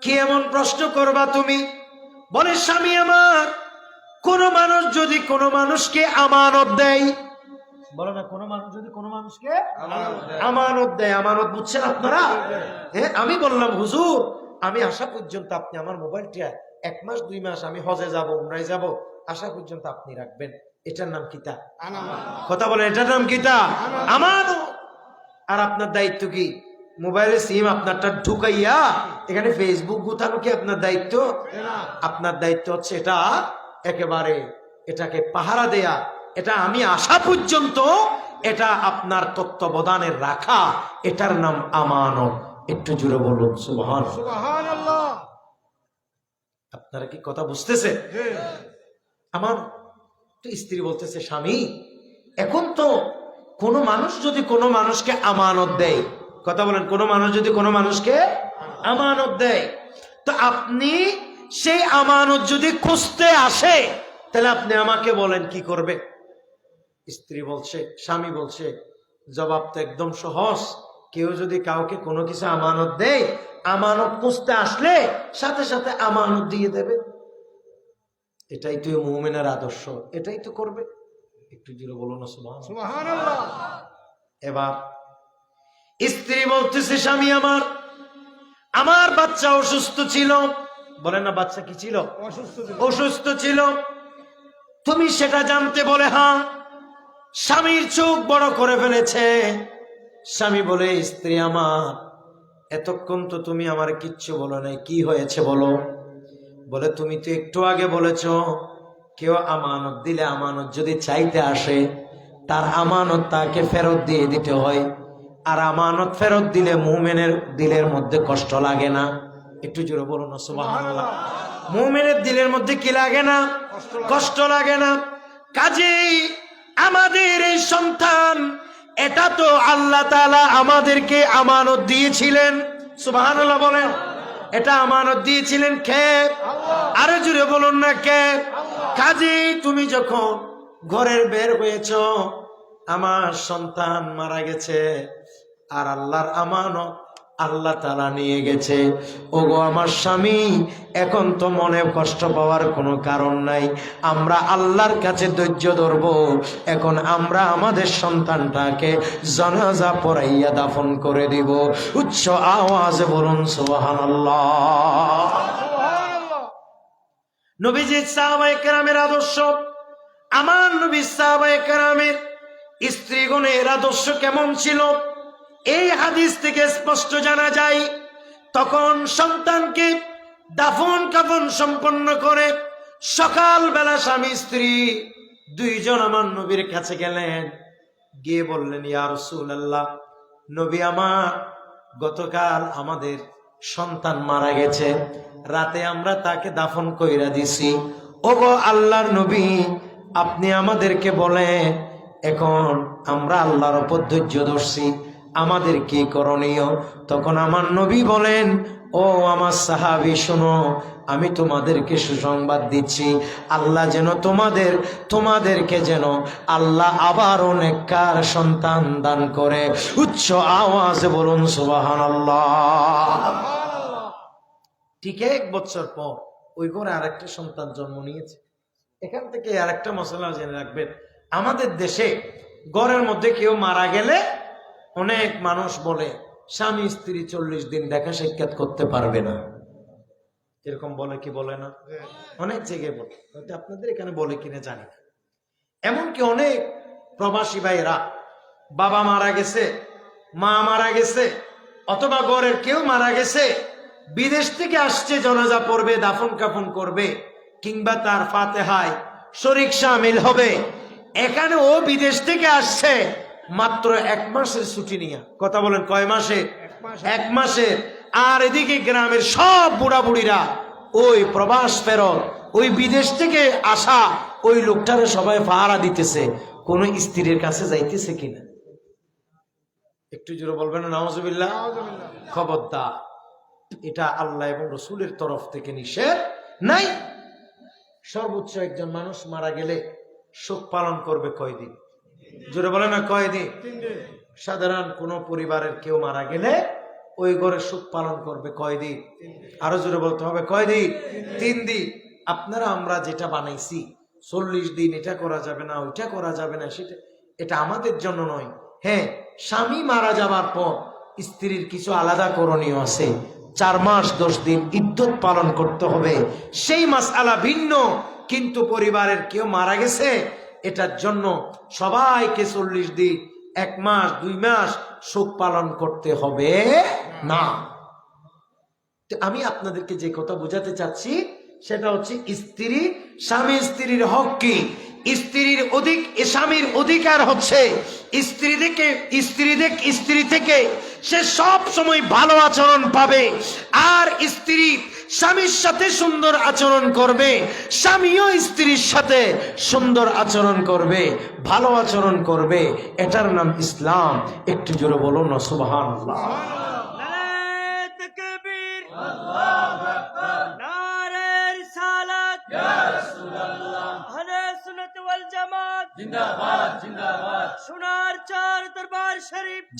কি এমন প্রশ্ন করবা তুমি? বলে স্বামী আমার, কোন মানুষ যদি কোন মানুষকে আমানত দেয়, বলো না, কোন মানুষ যদি কোন মানুষকে আমানত দেয়, আমানত বুঝছেন আপনারা? হ্যাঁ, আমি বললাম হুজুর, আমি আসা পর্যন্ত আপনি আমার মোবাইলটা 1 মাস 2 মাস আমি হজে যাব, উমরায় যাব, আসা পর্যন্ত আপনি রাখবেন, এটার নাম কিতা? কথা বলেন, এটার নাম কিতা? আমানত। আর আপনার দায়িত্ব কি? মোবাইলে সিম আপনারটা ঢুকাইয়া এখানে ফেসবুক গুতানো কি আপনার দায়িত্ব? আপনার দায়িত্ব হচ্ছে এটা একেবারে এটাকে পাহারা দেয়া, এটা আমি আসা পর্যন্ত এটা আপনার তত্ত্বাবধানের রাখা, এটার নাম আমানত। একটু জুড়ে বলুন সুবহানাল্লাহ। আপনারা কি কথা বুঝতেছে? আমার তো স্ত্রী বলতেছে, স্বামী এখন তো কোন মানুষ যদি কোন মানুষকে আমানত দেয়, কথা বলেন, কোন মানুষ যদি কোন মানুষকে আমানত দেয়, তো আপনি সেই আমানত যদি খুঁজতে আসে, তাহলে আপনি আমাকে বলেন কি করবে? স্ত্রী বলছে, স্বামী বলছে, জবাব তো একদম সহজ, কেউ যদি কাউকে কোনো কিছু আমানত দেয়, আমানত খুঁজতে আসলে সাথে সাথে আমানত দিয়ে দেবে। এটাই তো মুমিনের আদর্শ, এটাই তো করবে। একটু জোরে বলো না সুবহানাল্লাহ। এবার স্ত্রী বলতেছে, স্বামী আমার, আমার বাচ্চা অসুস্থ ছিল। বলেন না, বাচ্চা কি ছিল? অসুস্থ ছিল। তুমি সেটা জানতে? বলে হ্যাঁ। স্বামীর চোখ বড় করে ফেলেছে। স্বামী বলে, স্ত্রী আমার, এতক্ষণ তো তুমি আমার কিচ্ছু বলো নাই, কি হয়েছে বলো? বলে, তুমি তো একটু আগে বলেছ কেউ আমানত দিলে, আমানত যদি চাইতে আসে, তার আমানত তাকে ফেরত দিয়ে দিতে হয়, আর আমানত ফেরত দিলে মুমিনের দিলের মধ্যে কষ্ট লাগে না। একটু জোরে বলুন না সুবহানাল্লাহ। মুমিনের দিলের মধ্যে কি লাগে না? কষ্ট লাগে না। কাজেই আমাদের এই সন্তান, এটা তো আল্লাহ তাআলা আমাদেরকে আমানত দিয়েছিলেন। সুবহানাল্লাহ বলেন। এটা আমানত দিয়েছিলেন কে? আরো জোরে বলুন না, কে? কাজেই তুমি যখন ঘরের বের হয়েছ, আমার সন্তান মারা গেছে, আর আল্লাহর আমানত আল্লাহ তাআলা নিয়ে গেছে। ওগো আমার স্বামী, এখন তো মনে কষ্ট পাওয়ার কোনো কারণ নাই, আমরা আল্লাহর কাছে ধৈর্য ধরব। এখন আমরা আমাদের সন্তানটাকে জানাজা পড়াইয়া দাফন করে দিব। উচ্চ আওয়াজে বলুন সুবহানাল্লাহ। নবীজি সাহাবায়ে কেরামের আদর্শ, আমার নবী সাহাবায়ে কেরামের স্ত্রীগণের আদর্শ কেমন ছিল, এই হাদিস থেকে স্পষ্ট জানা যায় তখন সন্তানকে দাফন কাফন সম্পন্ন করে সকালবেলা স্বামী স্ত্রী দুইজন আমার নবীর কাছে গেলেন, গিয়ে বললেন, ইয়া রাসূলুল্লাহ, নবী আমার, গতকাল আমাদের সন্তান মারা গেছে, রাতে আমরা তাকে দাফন কইরা দিছি। ওগো আল্লাহর নবী, আপনি আমাদেরকে বলেন এখন আমরা আল্লাহর উপর ধৈর্য ধরছি, আমাদের কি করণীয়? তখন আমার নবী বলেন, ও আমার সাহাবী, শোনো, আমি তোমাদেরকে সুসংবাদ দিচ্ছি, আল্লাহ যেন তোমাদেরকে যেন আল্লাহ আবার নেককার সন্তান দান করে। উচ্চ আওয়াজে বলুন সুবহানাল্লাহ। ঠিক 1 বছর পর ওই ঘরে আরেকটা সন্তান জন্ম নিয়েছে। এখান থেকে আরেকটা মশলা জেনে রাখবেন, আমাদের দেশে ঘরের মধ্যে কেউ মারা গেলে অনেক মানুষ বলে স্বামী স্ত্রী 40 দিন দেখা সাক্ষাৎ করতে পারবে না, এরকম বলে কি বলে না? অনেক জায়গায় বলে, আপনাদের এখানে বলে কিনা জানি না। এমনকি অনেক প্রবাসী ভাইরা বাবা মারা গেছে, মা মারা গেছে, অথবা ঘরের কেউ মারা গেছে, বিদেশ থেকে আসছে, জানাজা পড়বে, দাফন কাফন করবে, কিংবা তার ফাতেহায় শরীক শামিল হবে। এখানে ও বিদেশ থেকে আসছে মাত্র 1 মাসের ছুটি নিয়ে। কথা বলেন, কয় মাসে? 1 মাসের। আর এদিকে গ্রামের সব বুড়া বুড়িরা ওই প্রবাস ফেরত, ওই বিদেশ থেকে আসা ওই লোকটারে সবাই পাহারা দিতেছে, কোন স্ত্রীর কাছে যাইতেছে কিনা? একটু জোরে বলবেন না নাউজুবিল্লাহ। খবরদার, এটা আল্লাহ এবং রসুলের তরফ থেকে নিষেধ নাই। সর্বোচ্চ একজন মানুষ মারা গেলে শোক পালন করবে কয়দিন? জোরে বলে না, কয়দিন? সাধারণ কোন পরিবারের কেউ মারা গেলে ওই ঘরে শোক পালন করবে কয়দিন? আরো জোরে বলতে হবে, কয়দিন? 3 দিন। আপনারা আমরা যেটা বানাইছি 40 দিন, এটা করা যাবে না, ওইটা করা যাবে না, সেটা এটা আমাদের জন্য নয়। হ্যাঁ, স্বামী মারা যাবার পর স্ত্রীর কিছু আলাদা করণীয় আছে। 4 মাস 10 দিন ইদ্যত পালন করতে হবে, সেই মাসআলা ভিন্ন। কিন্তু পরিবারের কেউ মারা গেছে, এটার জন্য সবাইকে 40 দিন, 1 মাস 2 মাস শোক পালন করতে হবে না। আমি আপনাদেরকে যে কথা বোঝাতে চাচ্ছি সেটা হচ্ছে স্বামী স্ত্রীর হক কি? স্বামীর অধিকার হচ্ছে স্ত্রী থেকে সে সব সময় ভালো আচরণ পাবে, আর স্ত্রী স্বামীর সাথে সুন্দর আচরণ করবে, স্বামীও স্ত্রীর সাথে সুন্দর আচরণ করবে, ভালো আচরণ করবে। এটার নাম ইসলাম। একটু জোরে বলুন না সুবহানাল্লাহ।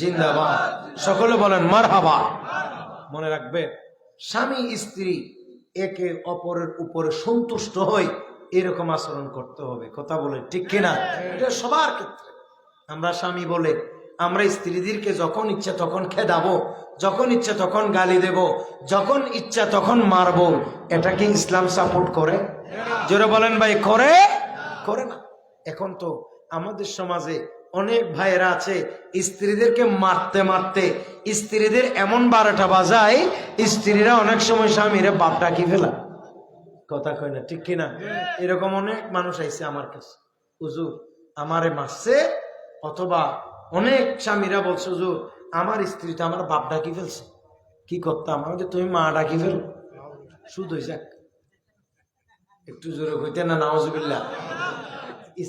জিন্দাবাদ। সকলে বলেন মারহাবা। মনে রাখবে, স্বামী স্ত্রী একে অপরের উপরে সন্তুষ্ট হয়ে এরকম আচরণ করতে হবে। কথা বলে ঠিক কিনা? এটা সবার ক্ষেত্রে। আমরা স্বামী বলে আমরা স্ত্রীদেরকে যখন ইচ্ছা তখন খেদাবো, যখন ইচ্ছা তখন গালি দেব, যখন ইচ্ছা তখন মারবো। এটা কি ইসলাম সাপোর্ট করে? জোরে বলেন ভাই, করে? করে না। এখন তো আমাদের সমাজে অনেক ভাইয়েরা আছে স্ত্রীদেরকে মারতে মারতে স্ত্রীদের এমন 12টা বাজায়, স্ত্রীরা অনেক সময় স্বামীরা বাপ ডাকি ফেলা। কথা কয় না ঠিক কিনা? এরকম অনেক মানুষ আইছে আমার কাছে, হুজুর আমারে মারছে, অথবা অনেক স্বামীরা বলছে, হুজুর আমার স্ত্রী তো আমার বাপ ডাকি ফেলছে, কি করতাম? আমি, তুমি মা ডাকি ফেলো, শুধু যাক। একটু জোরে কইতে না নাউজুবিল্লাহ।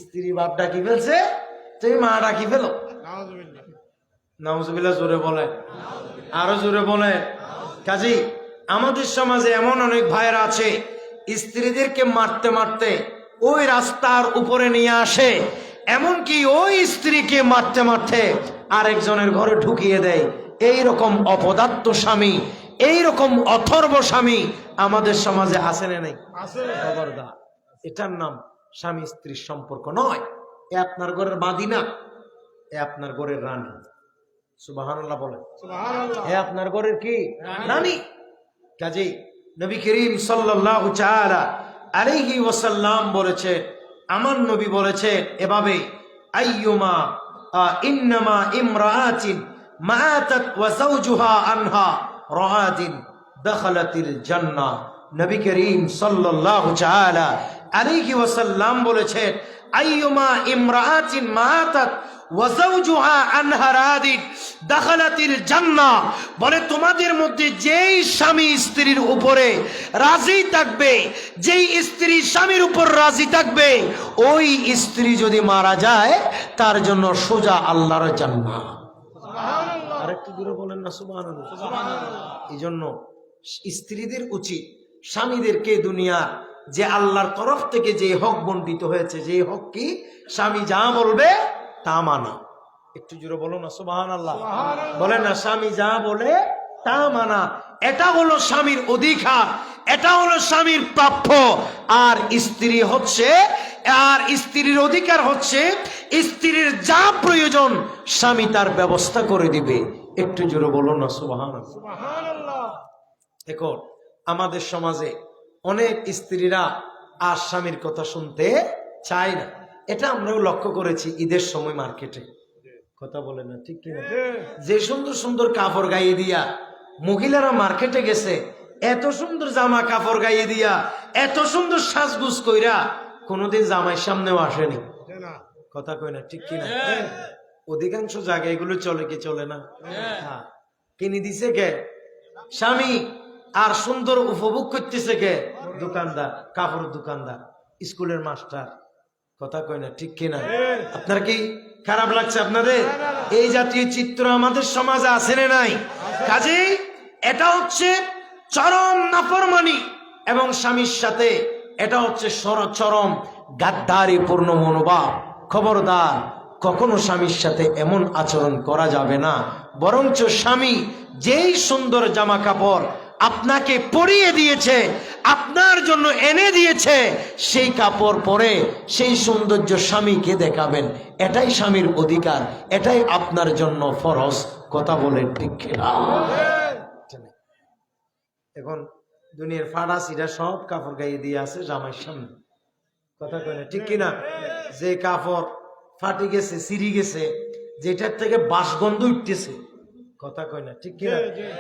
স্ত্রী বাপ ডাকি ফেলছে, তুমি মা ডাকি ফেলো। নাউজুবিল্লাহ। জোরে বলে, আরো জোরে বলে। কাজী আমাদের সমাজে এমন অনেক ভাইরা আছে স্ত্রীদেরকে মারতে মারতে ওই রাস্তার উপরে নিয়ে আসে, এমনকি ওই স্ত্রীকে মারতে মারতে আরেকজনের ঘরে ঢুকিয়ে দেয়। এইরকম অপদার্থ স্বামী, এইরকম অথর্ব স্বামী আমাদের সমাজে আছে না নাই? খবরদার, এটার নাম স্বামী স্ত্রীর সম্পর্ক নয়। এ আপনার ঘরের বাঁধি না, এ আপনার ঘরের রানী। সুবহানাল্লাহ বলেন। এ আপনার ঘরের কি? রানী। কাজেই নবী করিম সাল্লাল্লাহু তাআলা আলাইহি ওয়াসাল্লাম বলেছে, আমার নবী বলেছে এভাবে, আইয়ুমা ইন্নামা ইমরাআতিন মাতাত ওয়া যাওজুহা আনহা রাআদিন দাখালাতিল জান্নাহ। নবী করিম সাল্লাল্লাহু তাআলা আলাইহি ওয়াসাল্লাম বলেছেন, আইয়ুমা ইমরাআতিন মাতাত ওয়া যাওজুহা আনহা রাআদিন দাখালাতিল জান্নাহ। বলে তোমাদের মধ্যে যেই স্বামী স্ত্রীর উপরে রাজি থাকবে, যেই স্ত্রী স্বামীর উপর রাজি থাকবে, ওই স্ত্রী যদি মারা যায় তার জন্য সোজা আল্লাহর জান্নাত। সুবহানাল্লাহ। আরেকটু দূরে বলেন না সুবহানাল্লাহ। সুবহানাল্লাহ। এই জন্য স্ত্রীদের উচিত স্বামীদেরকে দুনিয়া যে আল্লাহর তরফ থেকে যে হক বন্টিত হয়েছে, যে হক কি, স্বামী যা বলবে তা মানা। একটু জোরে বলো না সুবহানাল্লাহ। বলেন না, স্বামী যা বলে তা মানা। এটা হলো স্বামীর অধিকার, এটা হলো স্বামীর প্রাপ্য। আর স্ত্রী হচ্ছে, আর স্ত্রীর অধিকার হচ্ছে স্ত্রীর যা প্রয়োজন স্বামী তার ব্যবস্থা করে দিবে। একটু জোরে বলো না সুবহানাল্লাহ। এখন আমাদের সমাজে অনেক স্ত্রীরা আর স্বামীর কথা শুনতে চায় না। এটা আমরাও লক্ষ্য করেছি ঈদের সময় মার্কেটে। কথা বলে না ঠিক কিনা? যে সুন্দর সুন্দর কাপড় গাইয়ে দিয়া মহিলারা মার্কেটে গেছে, এত সুন্দর জামা কাপড় গাইয়ে দিয়া, এত সুন্দর সাজগুজ কইরা, কোনোদিন জামাইয়ের সামনেও আসেনি। কথা কই না ঠিক কিনা? অধিকাংশ জায়গায় এগুলো চলে কি চলে না? হ্যাঁ। কিনে দিছে কে? স্বামী। আর সুন্দর উপভোগ করতেছে কে? দোকানদার, কাপড় দোকানদার, স্কুলের মাস্টার। কথা কই না ঠিক কিনা? আপনার কি খারাপ লাগছে আপনাদের? এই জাতীয় চিত্র আমাদের সমাজে আছে না নাই? কাজেই এটা হচ্ছে চরম নাফরমানি এবং স্বামীর সাথে এটা হচ্ছে চরম গাদ্দারি পূর্ণ মনোভাব। খবরদার, কখনো স্বামীর সাথে এমন আচরণ করা যাবে না। বরঞ্চ স্বামী যেই সুন্দর জামা কাপড় আপনাকে পরিয়ে দিয়েছে, আপনার জন্য এনে দিয়েছে, সেই কাপড় পরে সেই সৌন্দর্য স্বামীকে দেখাবেন। এটাই স্বামীর অধিকার, এটাই আপনার জন্য ফরজ। কথা বলেন ঠিক কিনা? এখন দুনিয়ার ফাড়া সিরা সব কাপড় গাইয়ে দিয়ে আছে জামাইয়ের সামনে। কথা কয় না ঠিক কিনা? যে কাপড় ফাটি গেছে, সিঁড়ি গেছে, যেটার থেকে বাসগন্ধ উঠতেছে। কথা কয় না ঠিক কিনা?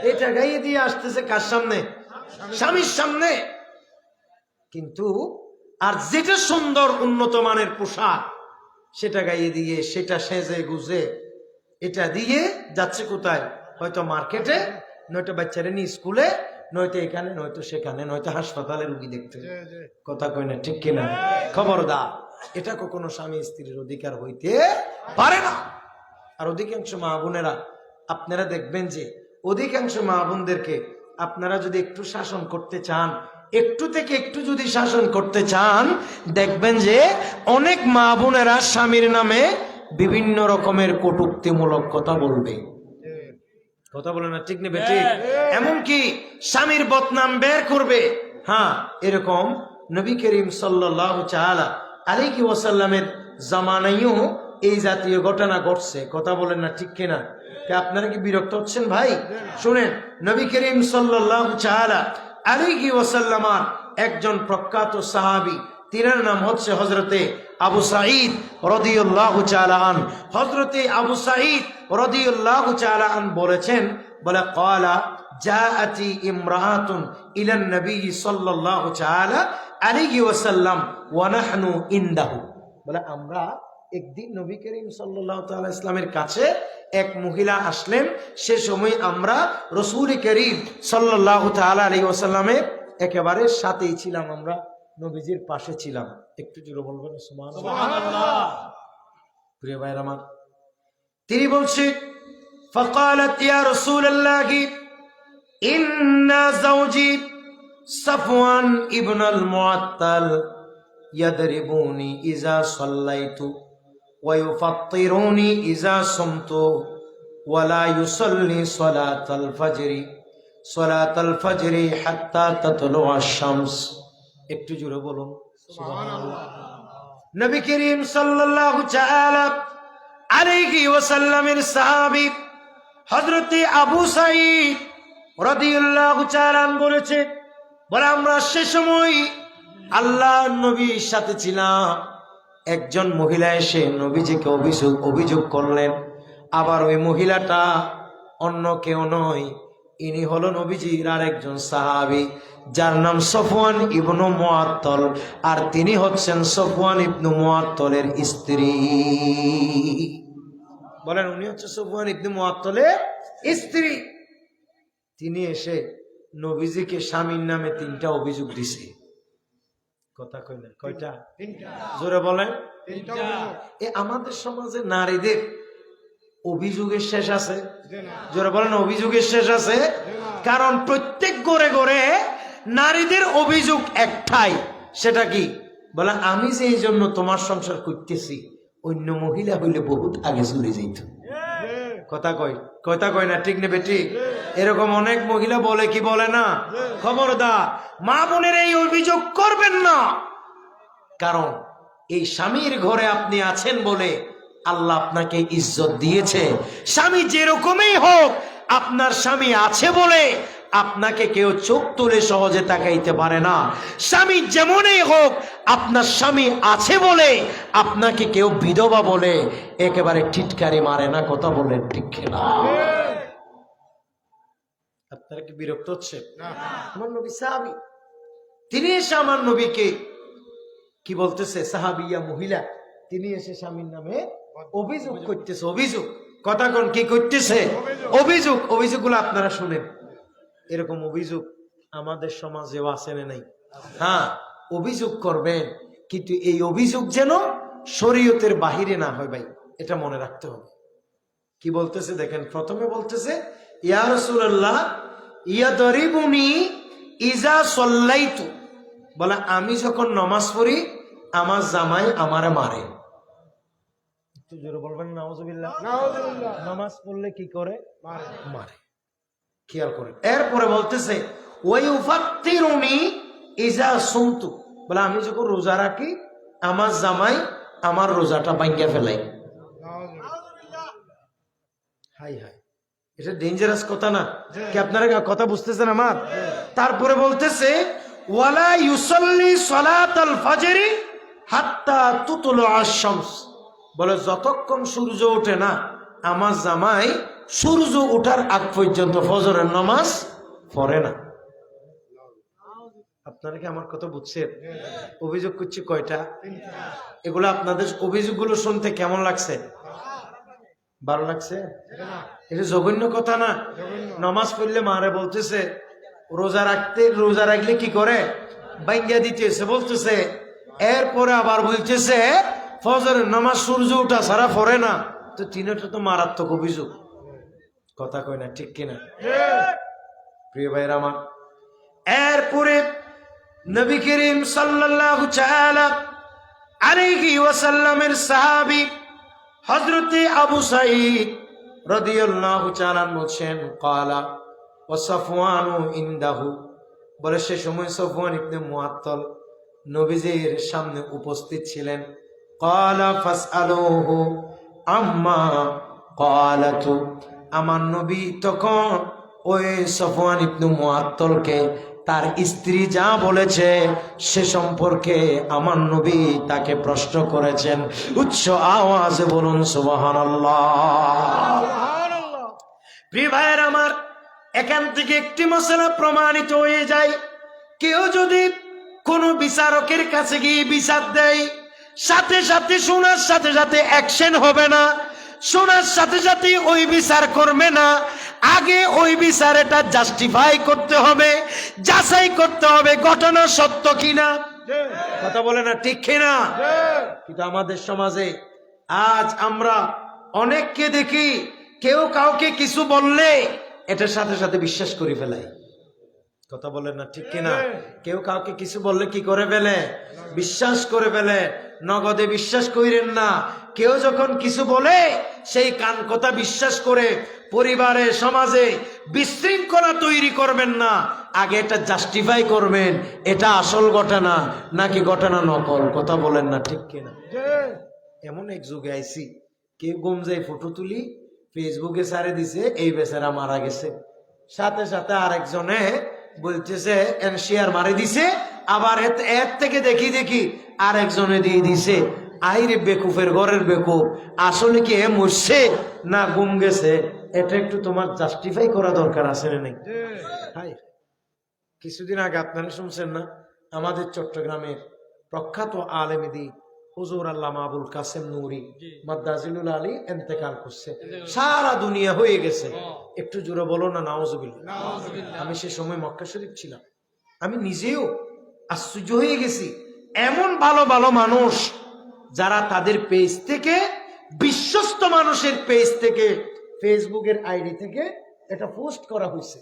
এটা গাইয়ে দিয়ে আসতেছে কার সামনে? স্বামীর সামনে। কিন্তু আর যেটা সুন্দর উন্নত মানের পোশাক সেটা গাইয়ে দিয়ে, সেটা সেজে গুজে এটা দিয়ে যাচ্ছে কোথায়? হয়তো মার্কেটে, নয়তো বাচ্চারা নিয়ে স্কুলে, নয়তো এখানে, নয়তো সেখানে, নয়তো হাসপাতালে রুগী দেখতে। কথা কয় না ঠিক কিনা? খবরদার, এটা কখনো স্বামী স্ত্রীর অধিকার হইতে পারে না। আর অধিকাংশ মা বোনেরা আপনারা দেখবেন যে অধিকাংশ মা বোনদেরকে আপনারা যদি একটু শাসন করতে চান, একটু থেকে একটু যদি শাসন করতে চান, দেখবেন যে অনেক মা বোনেরা স্বামীর নামে বিভিন্ন রকমের কটূক্তিমূলক কথা বলবে। কথা বলে না ঠিক নেবে ঠিক? এমনকি স্বামীর বদনাম বের করবে। হ্যাঁ, এরকম নবী করিম সাল্লাল্লাহু তাআলা আলাইহি ওয়াসাল্লামের জামানায়ও এই জাতীয় ঘটনা ঘটছে। কথা বলেন না ঠিক কিনা? আপনারা কি বিরক্ত হচ্ছেন ভাই? শুনেন, নবী করিম সাল্লাল্লাহু তাআলা আলাইহি ওয়াসাল্লামের একজন প্রখ্যাত সাহাবী, তিনার নাম হচ্ছে হযরতে আবু সাঈদ রাদিয়াল্লাহু তাআলা আন। হযরতে আবু সাঈদ রাদিয়াল্লাহু তাআলা আন বলেছেন, বলে ক্বালা জাআতি ইমরাআতুন ইলান নবী সাল্লাল্লাহু তাআলা আলাইহি ওয়াসাল্লাম ওয়া নাহনু ইনদাহু। বলে আমরা একদিন নবী করিম সাল্লাল্লাহু তাআলা ইসলামের কাছে এক মহিলা আসলেন, সে সময় আমরা রাসূল করিম সাল্লাল্লাহু তাআলা আলাইহি ওয়াসাল্লামের একেবারে সাথেই ছিলাম, আমরা নবীজির পাশে ছিলাম। একটু জোরে বলবেন সুবহানাল্লাহ। প্রিয় ভাইরা আমার, তিনি বলছেন, ফাকালাত ইয়া রাসূলুল্লাহ ইন্না যাওজি সাফওয়ান ইবনে আল মুআত্তাল ইয়াদরিবুনি ইযা সাল্লাইতু ওয়া ইউফাত্তিরুনি ইযা সুমতু ওয়া লা ইউসাল্লি সালাতাল ফাজরি হাত্তা তাতলু আশ-শামস। একটু জোরে বলুন সুবহানাল্লাহ। নবী করিম সাল্লাল্লাহু তাআলা আলাইহি ওয়াসাল্লামের সাহাবী হযরতে আবু সাঈদ রাদিয়াল্লাহু তাআলা বলেছে, বলে আমরা সে সময় আল্লাহর নবীর সাথে ছিলাম। একজন মহিলা এসে নবীজিকে অভিযোগ করলেন। আবার ওই মহিলাটা অন্য কেউ নয়, ইনি হলো নবীজির আরেকজন সাহাবী, যার নাম সফওয়ান ইবনু মুআত্তাল, আর তিনি হচ্ছেন সফওয়ান ইবনু মুআত্তালের স্ত্রী। বলেন, উনি হচ্ছে সফওয়ান ইবনু মুআত্তালের স্ত্রী। তিনি এসে নবীজিকে স্বামীর নামে 3টা অভিযোগ দিছে। কথা কই না, কয়টা? 3টা। জোরে বলেন। 3টা। আমাদের সমাজে নারীদের অভিযোগের শেষ আছে? জোরে বলেন, অভিযোগের শেষ আছে? কারণ প্রত্যেক ঘরে ঘরে নারীদের অভিযোগ একটাই, সেটা কি? বলে, আমি যে এই জন্য তোমার সংসার করতেছি, অন্য মহিলা হইলে বহুত আগে চলে যেত। কথা কয় না, ঠিক নেবে ঠিক? এরকম অনেক মহিলা বলে কি বলে না? খবরদার, মা বোনের এই অভিযোগ করবেন না। কারণ এই স্বামীর ঘরে আপনি আছেন বলে আল্লাহ আপনাকে ইজ্জত দিয়েছে। স্বামী যেরকমই হোক, আপনার স্বামী আছে বলে আপনাকে কেউ চোখ তুলে সহজে তাকাইতে পারে না। স্বামী যেমনই হোক, আপনার স্বামী আছে বলে আপনাকে কেউ বিধবা বলে একেবারে টিটকারি মারে না। কথা বলেন ঠিক না? আপনারা কি বিরক্ত হচ্ছে? আমার নবী সাহাবী, তিনি এসে আমার নবীকে কি বলতেছে? সাহাবিয়া মহিলা, তিনি এসে স্বামীর নামে অভিযোগ করতেছে। অভিযোগ, কথা কোন কি করতেছে? অভিযোগ। অভিযোগগুলো আপনারা শুনেন। এরকম অভিযোগ আমাদের সমাজেও আছে না নাই? হ্যাঁ, অভিযোগ করবেন, কিন্তু এই অভিযোগ যেন শরীয়তের বাহিরে না হয় ভাই, এটা মনে রাখতে হবে। কি বলতেছে দেখেন, প্রথমে বলতেছে, ইয়া রাসূলুল্লাহ ইয়াদরিবুনি ইজা সাল্লাইতু, বলে আমি যখন নামাজ পড়ি আমার জামাই আমারে মারে। একটু জোরে বলবেন নাউজুবিল্লাহ। নাউজুবিল্লাহ। নামাজ পড়লে কি করে? মারে। খেয়াল করেন। এরপরে বলতেছে ওয়াইউফাত্তিরুনি ইজা সুমতু, বলে আমি যখন রোজা রাখি আমার জামাই আমার রোজাটা ভাঙিয়ে ফেলাই। হাই হাই, এটা ডেঞ্জারাস কথা না কি? আপনারা কথা বুঝতেছেন আমার? তারপরে বলতেছে ওয়ালা ইউসাল্লি সালাতাল ফাজরি হাত্তা তুতলুআশ শামস, বলে যতক্ষণ সূর্য ওঠে না আমার জামাই সূর্য ওঠার আগ পর্যন্ত ফজরের নামাজ পড়ে না। আপনারা কি আমার কথা বুঝছেন? অভিযোগ করছি কয়টা? এগুলো আপনাদের অভিযোগগুলো শুনতে কেমন লাগছে? ভালো লাগছে? এটা জঘন্য কথা না? নামাজ পড়লে মারে বলতেছে, রোজা রাখলে কি করে? ভাঙ্গিয়া দিতেছে বলতেছে। এরপরে আবার বলতেছে ফজরের নামাজ সূর্য ওঠা ছাড়া পড়ে না। তো তিনটা তো মারাত্মক অভিযোগ। কথা কয় না, ঠিক কিনা? প্রিয় ভাইরা আমার, এরপরে নবী করিম সাল্লাল্লাহু তাআলা আলাইহি ওয়াসাল্লামের সাহাবী হযরতে আবু সাঈদ রাদিয়াল্লাহু তাআলা বলেন, ক্বালা ওয়া সাফওয়ানু ইনদাহু, বলে সে সময় সফওয়ান ইবনে মুআত্তাল নবীজির সামনে উপস্থিত ছিলেন। ক্বালা ফাসআলুহু আম্মা ক্বালাতু, আমার নবী তখন ওই সফওয়ান ইবনে মুআত্তালকে তার স্ত্রী যা বলেছে সে সম্পর্কে আমার নবী তাকে প্রশ্ন করেছেন। উচ্চ আওয়াজে বলুন সুবহানাল্লাহ। প্রিয় ভাইয়ের আমার, এখান থেকে একটি মশলা প্রমাণিত হয়ে যায়, কেউ যদি কোন বিচারকের কাছে গিয়ে বিচার দেয়, সাথে সাথে শোনার সাথে সাথে অ্যাকশন হবে না, শোনার সাথে সাথে ওই বিচার করবে না, আগে ওই বিচারটা জাস্টিফাই করতে হবে, যাচাই করতে হবে ঘটনা সত্য কিনা। কথা বলে না, ঠিক কিনা? কিন্তু আমাদের সমাজে আজ আমরা অনেককে দেখি, কেউ কাউকে কিছু বললে এটার সাথে সাথে বিশ্বাস করে ফেলাই। কথা বলেন না, ঠিক কিনা? কেউ কাউকে কিছু বললে কি করে ফেলে? বিশ্বাস করে ফেলে। নগদে বিশ্বাস কইরেন না। কেউ যখন কিছু বলে সেই কান কথা বিশ্বাস করে পরিবারে সমাজে বিশৃঙ্খলা তৈরি করবেন না, আগে এটা জাস্টিফাই করবেন এটা আসল ঘটনা নাকি ঘটনা নকল। কথা বলেন না, ঠিক কিনা? এমন এক যুগে আইছি, কেউ গুমজাই ফটো তুলি ফেসবুকে ছাড়ে দিছে, এই বেচারা মারা গেছে, সাথে সাথে আরেকজনে বলতেছে শেয়ার মারে দিছে, আবার এর থেকে দেখি আরেকজনে দিয়ে দিছে। আইরে বেকুফের ঘরের বেকুফ, আসলে কি এ মরছে না গুম গেছে? এটা একটু তোমার জাস্টিফাই করা দরকার আছে না নাই? হাই, কিছুদিন আগে আপনারা শুনছেন না, আমাদের চট্টগ্রামের প্রখ্যাত আলেমেদি হুজুর আল্লামা আবুল কাসেম নূরি মাদ্দাজিলুল আলী ইন্তেকাল করছে, সারা দুনিয়া হয়ে গেছে। একটু জোরে বলো না নাউজুবিল্লাহ। আমি সে সময় মক্কা শরীফ ছিলাম, আমি নিজেও আশ্চর্য হয়ে গেছি। এমন ভালো ভালো মানুষ যারা তাদের পেজ থেকে, বিশ্বস্ত মানুষের পেজ থেকে, ফেসবুকের আইডি থেকে এটা পোস্ট করা হয়েছে।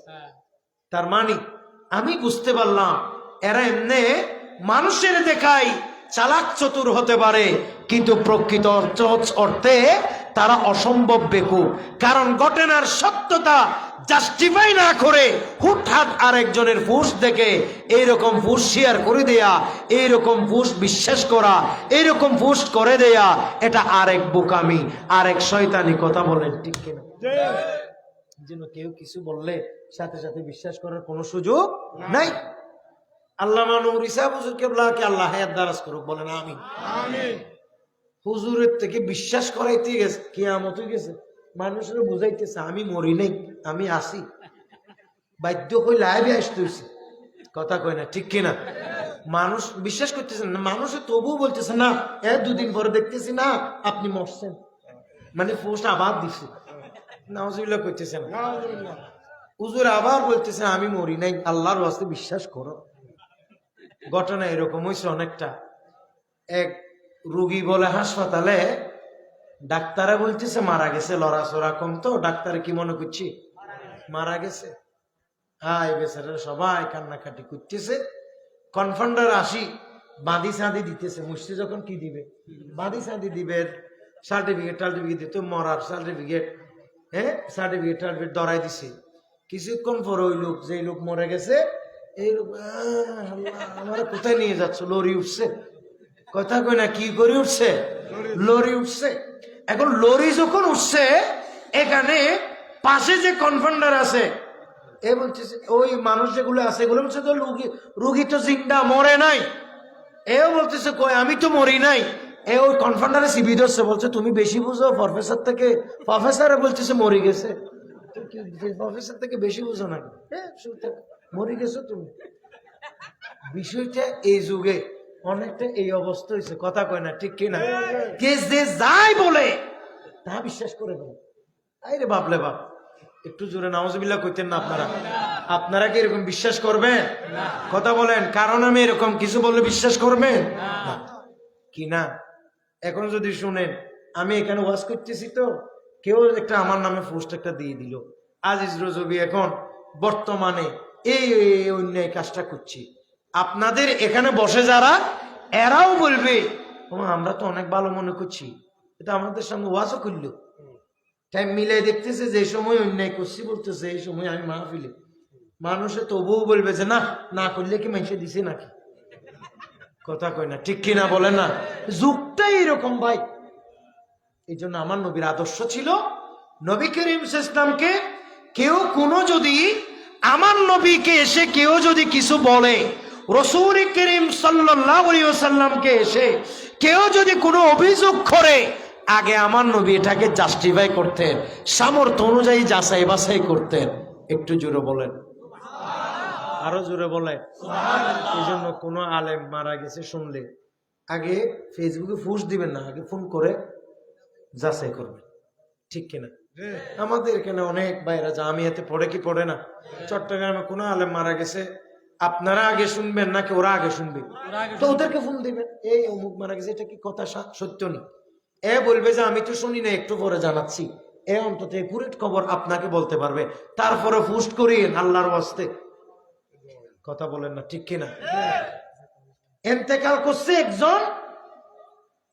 তার মানে আমি বুঝতে পারলাম এরা এমনি মানুষের দেখাই চালাক চতুর হতে পারে, কিন্তু প্রকৃত অর্থে তারা অসম্ভব বেকুব। কারণ ঘটনার সত্যতা জাস্টিফাই না করে হুটহাট আরেকজনের পোস্ট দেখে এইরকম পোস্ট শেয়ার করে দেয়া, এইরকম পোস্ট বিশ্বাস করা, এইরকম পোস্ট করে দেয়া, এটা আরেক বোকামি, আরেক শয়তানি। কথা বলেন ঠিক কিনা? যেন কেউ কিছু বললে সাথে সাথে বিশ্বাস করার কোনো সুযোগ নাই। আল্লামা নূরি সাহেব হুজুর কেবলাকে আল্লাহ হায়াত দারাজ করুক, বলেন আমিন। হুজুরের থেকে বিশ্বাস করাইতে গেছে, কিয়ামত হয়ে গেছে, মানুষের বুঝাইতেছে আমি মরি নাই, আমি আসি, বাধ্য হয়ে লাইভে আসতে হয়েছে। কথা কয় না ঠিক কিনা? মানুষ বিশ্বাস করতেছে না, মানুষের তবুও বলতেছে না, দুদিন পরে দেখতেছি না আপনি মরছেন, মানে পোস্ট আবার দিছে, নাউজুবিল্লাহ করতেছে না। হুজুর আবার বলতেছে আমি মরি নাই, আল্লাহর ওয়াস্তে বিশ্বাস করো। ঘটনা এরকম হয়েছে অনেকটা। এক রুগী বলে হাসপাতালে, ডাক্তারে বলতেছে মারা গেছে, লড়াচড়া কম তো, ডাক্তারে কি মনে করছি মারা গেছে। হাই বেচারা সবাই কান্নাকাটি করতেছে। কনফাউন্ডার আসি বাঁধি সাঁধি দিতেছে, মুসতে যখন কি দিবে, বাঁধি সাঁধি দিবে, সার্টিফিকেট টার্টিফিকেট দিতে, মরার সার্টিফিকেট, সার্টিফিকেট টার্টিফিকেট ধরাই দিছে। কিছুক্ষণ পরে ওই লোক, যে লোক মরে গেছে, এই লোক আমার কোথায় নিয়ে যাচ্ছ, লরি উঠছে। কথা কই না, কি করে উঠছে, লরি উঠছে। এখন লরি যখন উঠছে, এখানে পাশে যে কনফাউন্ডার আছে, এ বলতেছে, ওই মানুষ যেগুলো আছে এগুলো বলছে তো রুগী তো জিন্দা, মরে নাই। এও বলতেছে কই আমি তো মরি নাই। এ ওই কনফাউন্ডারে সিবি ধরছে, বলছে তুমি বেশি বুঝো প্রফেসর থেকে। প্রফেসরে বলতেছে মরে গেছে, প্রফেসর থেকে বেশি বুঝো না, মরে গেছো তুমি। বিষয়টা এই যুগে অনেকটা এই অবস্থা হয়েছে। কথা কয় না ঠিক কিনা? কে যে যাই বলে তা বিশ্বাস করে বলে। আরে বাপলে বাপ, একটু জোরে নাউজুবিল্লাহ কইতেন না আপনারা? আপনারা কি এরকম বিশ্বাস করবেন? কথা বলেন, কারণ আমি এরকম কিছু বললে বিশ্বাস করবেন কি না? এখন যদি শুনেন, আমি এখানে ওয়াজ করতেছি তো, কেউ একটা আমার নামে পোস্ট একটা দিয়ে দিল, আজিজ রজবি এখন বর্তমানে এই অন্যায় কাজটা করছি, আপনাদের এখানে বসে যারা, এরাও বলবে আমরা তো অনেক ভালো মনে করছি, এটা আমাদের সামনে ওয়াজও করলো। টাইম মিলাই দেখতেছে যে সময় অন্যায় করছি বলতেছে, এই সময় আমি মাহফিলে, মানুষে তবুও বলবে যে না, না করলে কি মানুষে দিছে নাকি? কথা কয় না ঠিক কিনা? বলে না, যুগটাই এরকম ভাই। এই জন্য আমার নবীর আদর্শ ছিল, নবী করিম ইসলামকে কেউ কোনো যদি, আমার নবীকে এসে কেউ যদি কিছু বলে, রাসূল করিম সাল্লাল্লাহু আলাইহি ওয়াসাল্লামকে এসে কেউ যদি কোনো অভিযোগ করে, আগে আমার নবী এটাকে জাস্টিফাই করতেন, সামর্থ্য অনুযায়ী যাচাই বাছাই করতেন। একটু জোরে বলেন, আরো জোরে বলেন। এই জন্য কোনো আলেম মারা গেছে শুনলে আগে ফেসবুকে পোস্ট দিবেন না, আগে ফোন করে যাচাই করবেন, ঠিক কিনা? আমাদের এখানে অনেক ভাইরা জামিয়াতে পড়ে কি পড়ে না, চট্টগ্রামে কোনো আলেম মারা গেছে, আপনারা আগে শুনবেন নাকি ওরা আগে শুনবে? তো ওদেরকে ফোন দিবেন, এই অমুক মারা গেছে, এটা কি কথা সত্য নেই? এ বলবে যে আমি তো শুনি না, একটু পরে জানাচ্ছি। এ অন্তত একুরেট খবর আপনাকে বলতে পারবে, তারপরে পোস্ট করিয়েন আল্লাহর ওয়াস্তে। কথা বলেন না ঠিক কিনা? ইন্তেকাল করছে একজন,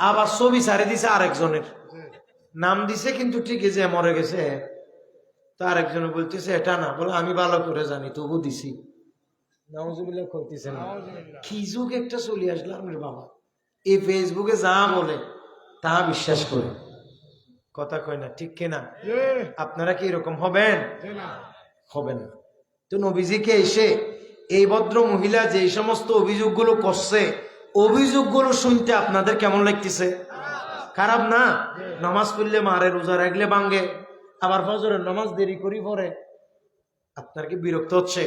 আবার ছবি ছাড়ে দিছে আরেকজনের, নাম দিছে কিন্তু ঠিকই যে মরে গেছে, তার একজনে বলতেছে এটা না, বলে আমি ভালো করে জানি তবু দিছি। নাউজুবিল্লাহ করতেছেন, কি যুগ একটা চলে আসলাম রে বাবা। এই ফেসবুকে যা বলে তা বিশ্বাস করে। কথা কয় না ঠিক কিনা? আপনারা কি এরকম হবেন? হবেন না। তো নবীজিকে এসে এই ভদ্র মহিলা যে সমস্ত অভিযোগগুলো করছে, অভিযোগগুলো শুনতে আপনাদের কেমন লাগতেছে? খারাপ না? নামাজ পড়লে মারে, রোজা রাখলে ভাঙ্গে, আবার ফজরের নামাজ দেরি করি পরে। আপনার কি বিরক্ত হচ্ছে?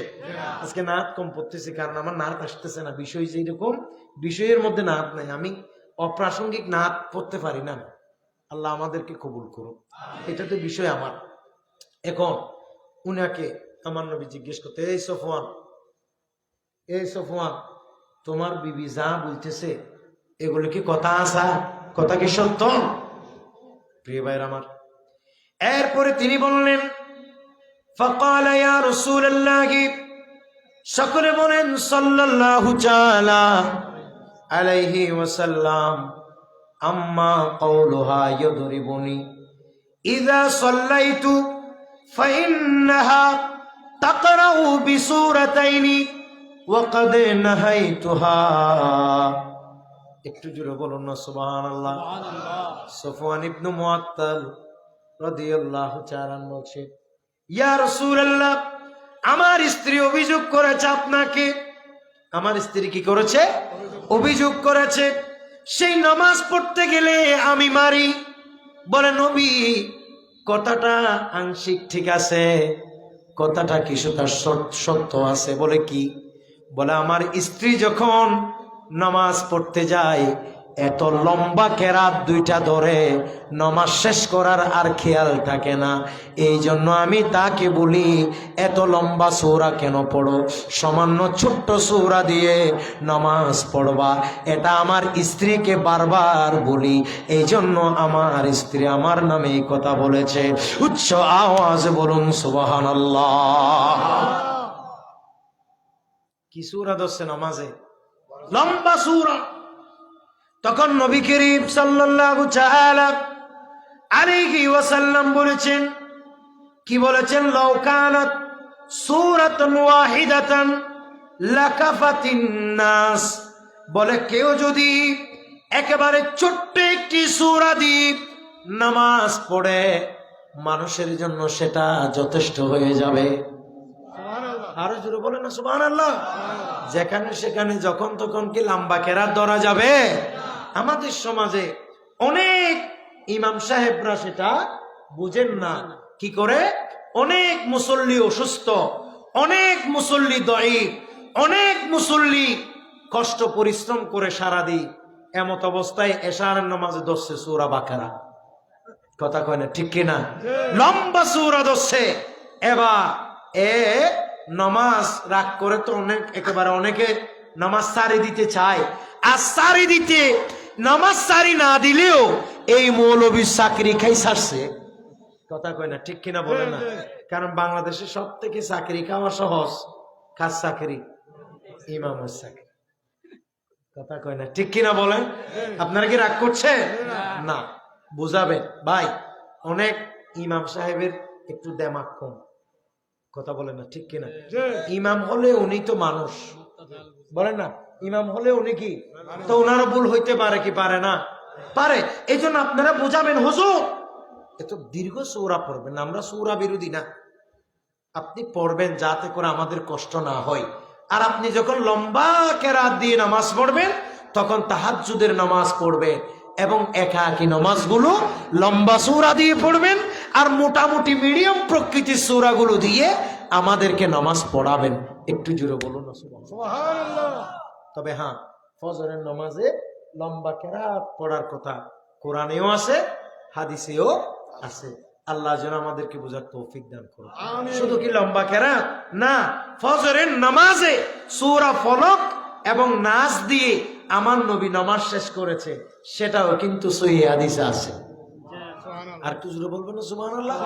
আজকে নাত কম পড়তেছি কারণ আমার নাত আসতেছে না। বিষয় যেরকম, বিষয়ের মধ্যে নাত নাই, আমি অপ্রাসঙ্গিক নাত পড়তে পারি না। আল্লাহ আমাদেরকে কবুল করুন, এটা তো বিষয় আমার। এখন উনাকে আমার নবী জিজ্ঞেস করতে, এই সফওয়ান, এই সফওয়ান, তোমার বিবি যা বলতেছে এগুলো কি কথা আসা, কথা কি সত্য? প্রিয় ভাইরা আমার, এরপরে তিনি বললেন, ফাকালা ইয়া রাসূলুল্লাহ, সকলে বলেন সাল্লাল্লাহু তাআলা আলাইহি ওয়াসাল্লাম, আম্মা কাউলুহা ইয়াদরিবুনি ইযা সাল্লাইতু ফাইন্নাহা তাকরাউ বিসূরাতাইনি ওয়া ক্বাদ নাহাইতুহা। একটু জোরে বলুন না সুবহানাল্লাহ। সফওয়ান ইবনে মুআত্তাল রাদিয়াল্লাহু তাআলা বলছে, ইয়া রাসূলুল্লাহ, আমার স্ত্রী অভিযোগ করেছে আপনাকে। আমার স্ত্রী কি করেছে? অভিযোগ করেছে সেই নামাজ পড়তে গেলে আমি মারি। বলে নবী, কথাটা আংশিক ঠিক আছে, কথাটা কিছুটা সত্য আছে। বলে কি? বলে আমার স্ত্রী যখন নামাজ পড়তে যায় এত লম্বা কেরাত দুইটা ধরে, নামাজ শেষ করার আর খেয়াল থাকে না। এই জন্য আমি তাকে বলি, এত লম্বা সূরা কেন পড়ো, সামান্য ছোট্ট সূরা দিয়ে নামাজ পড়বা। এটা আমার স্ত্রীকে বারবার বলি, এই জন্য আমার স্ত্রী আমার নামে এই কথা বলেছে। উচ্চ আওয়াজে বলুন সুবহানাল্লাহ। কি সূরা ধরছে নামাজে? লম্বা সূরা। তখন নবী করিম সাল্লাল্লাহু তাআলা আলাইহি ওয়াসাল্লাম বলেছেন, কি বলেছেন? লাউ কানাত সূরাতুন ওয়াহিদাতান লাকাফাতিন নাস। বলে কেউ যদি একেবারে ছোট্ট একটি সূরা দিয়ে নামাজ পড়ে, মানুষের জন্য সেটা যথেষ্ট হয়ে যাবে। আরো জোরে বলেন না সুবহানাল্লাহ। যেখানে সেখানে যখন তখন কি লম্বা কেরাত ধরা যাবে? আমাদের সমাজে অনেক ইমাম সাহেবরা সেটা বুঝেন না। কি করে? অনেক মুসল্লি অসুস্থ, অনেক মুসল্লি দাঈফ, অনেক মুসল্লি কষ্ট পরিশ্রম করে সারাদিন, এমত অবস্থায় এশারের নামাজে ধরছে সূরা বাকারা। কথা কয় না, ঠিক কিনা? লম্বা সূরা ধরছে। এবার নামাজ রাগ করে তো অনেক, একেবারে অনেকে নামাজ সারি দিতে চায়, আর সারি দিতে নামাজ সারি না দিলেও এই মৌলবী চাকরি খাই ছাড়ছে। কথা কয় না, ঠিক কিনা বলে না? কারণ বাংলাদেশে সব থেকে চাকরি খাওয়া সহজ কাজ চাকরি, ইমামের চাকরি। কথা কয় না, ঠিক কিনা বলেন? আপনারা কি রাগ করছে? না, বুঝাবেন ভাই, অনেক ইমাম সাহেবের একটু দেমাগ কম। কথা বলেন না, ঠিক কিনা? ইমাম হলে উনি তো মানুষ, বলেন না, ইমাম হলে উনি কি, তো ওনারও ভুল হইতে পারে কি পারে না? পারে। এই জন্য আপনারা বুঝাবেন, হুজুর এত দীর্ঘ সূরা পড়বেন না, আমরা সূরা বিরোধী না, আপনি পড়বেন যাতে করে আমাদের কষ্ট না হয়। আর আপনি যখন লম্বা কেরাত দিয়ে নামাজ পড়বেন তখন তাহাজ্জুদের নামাজ পড়বেন এবং একাকী নামাজগুলো লম্বা সূরা দিয়ে পড়বেন, আর মোটামুটি মিডিয়াম প্রকৃতির সূরাগুলো দিয়ে আমাদেরকে নামাজ পড়াবেন। একটু জোরে বলুন না সুবহানাল্লাহ। তবে হ্যাঁ, ফজরের নামাজে লম্বা কেরাত পড়ার কথা কোরআনেও আছে, হাদিসেও আছে। আল্লাহ যেন আমাদেরকে বোঝার তৌফিক দান করুন। শুধু কি লম্বা কেরাত না, ফজরের নামাজে সূরা ফলক এবং নাস দিয়ে আমার নবী নামাজ শেষ করেছে, সেটাও কিন্তু সহিহ হাদিসে আছে। আর একটু জোরে বলবেন না সুবহানাল্লাহ।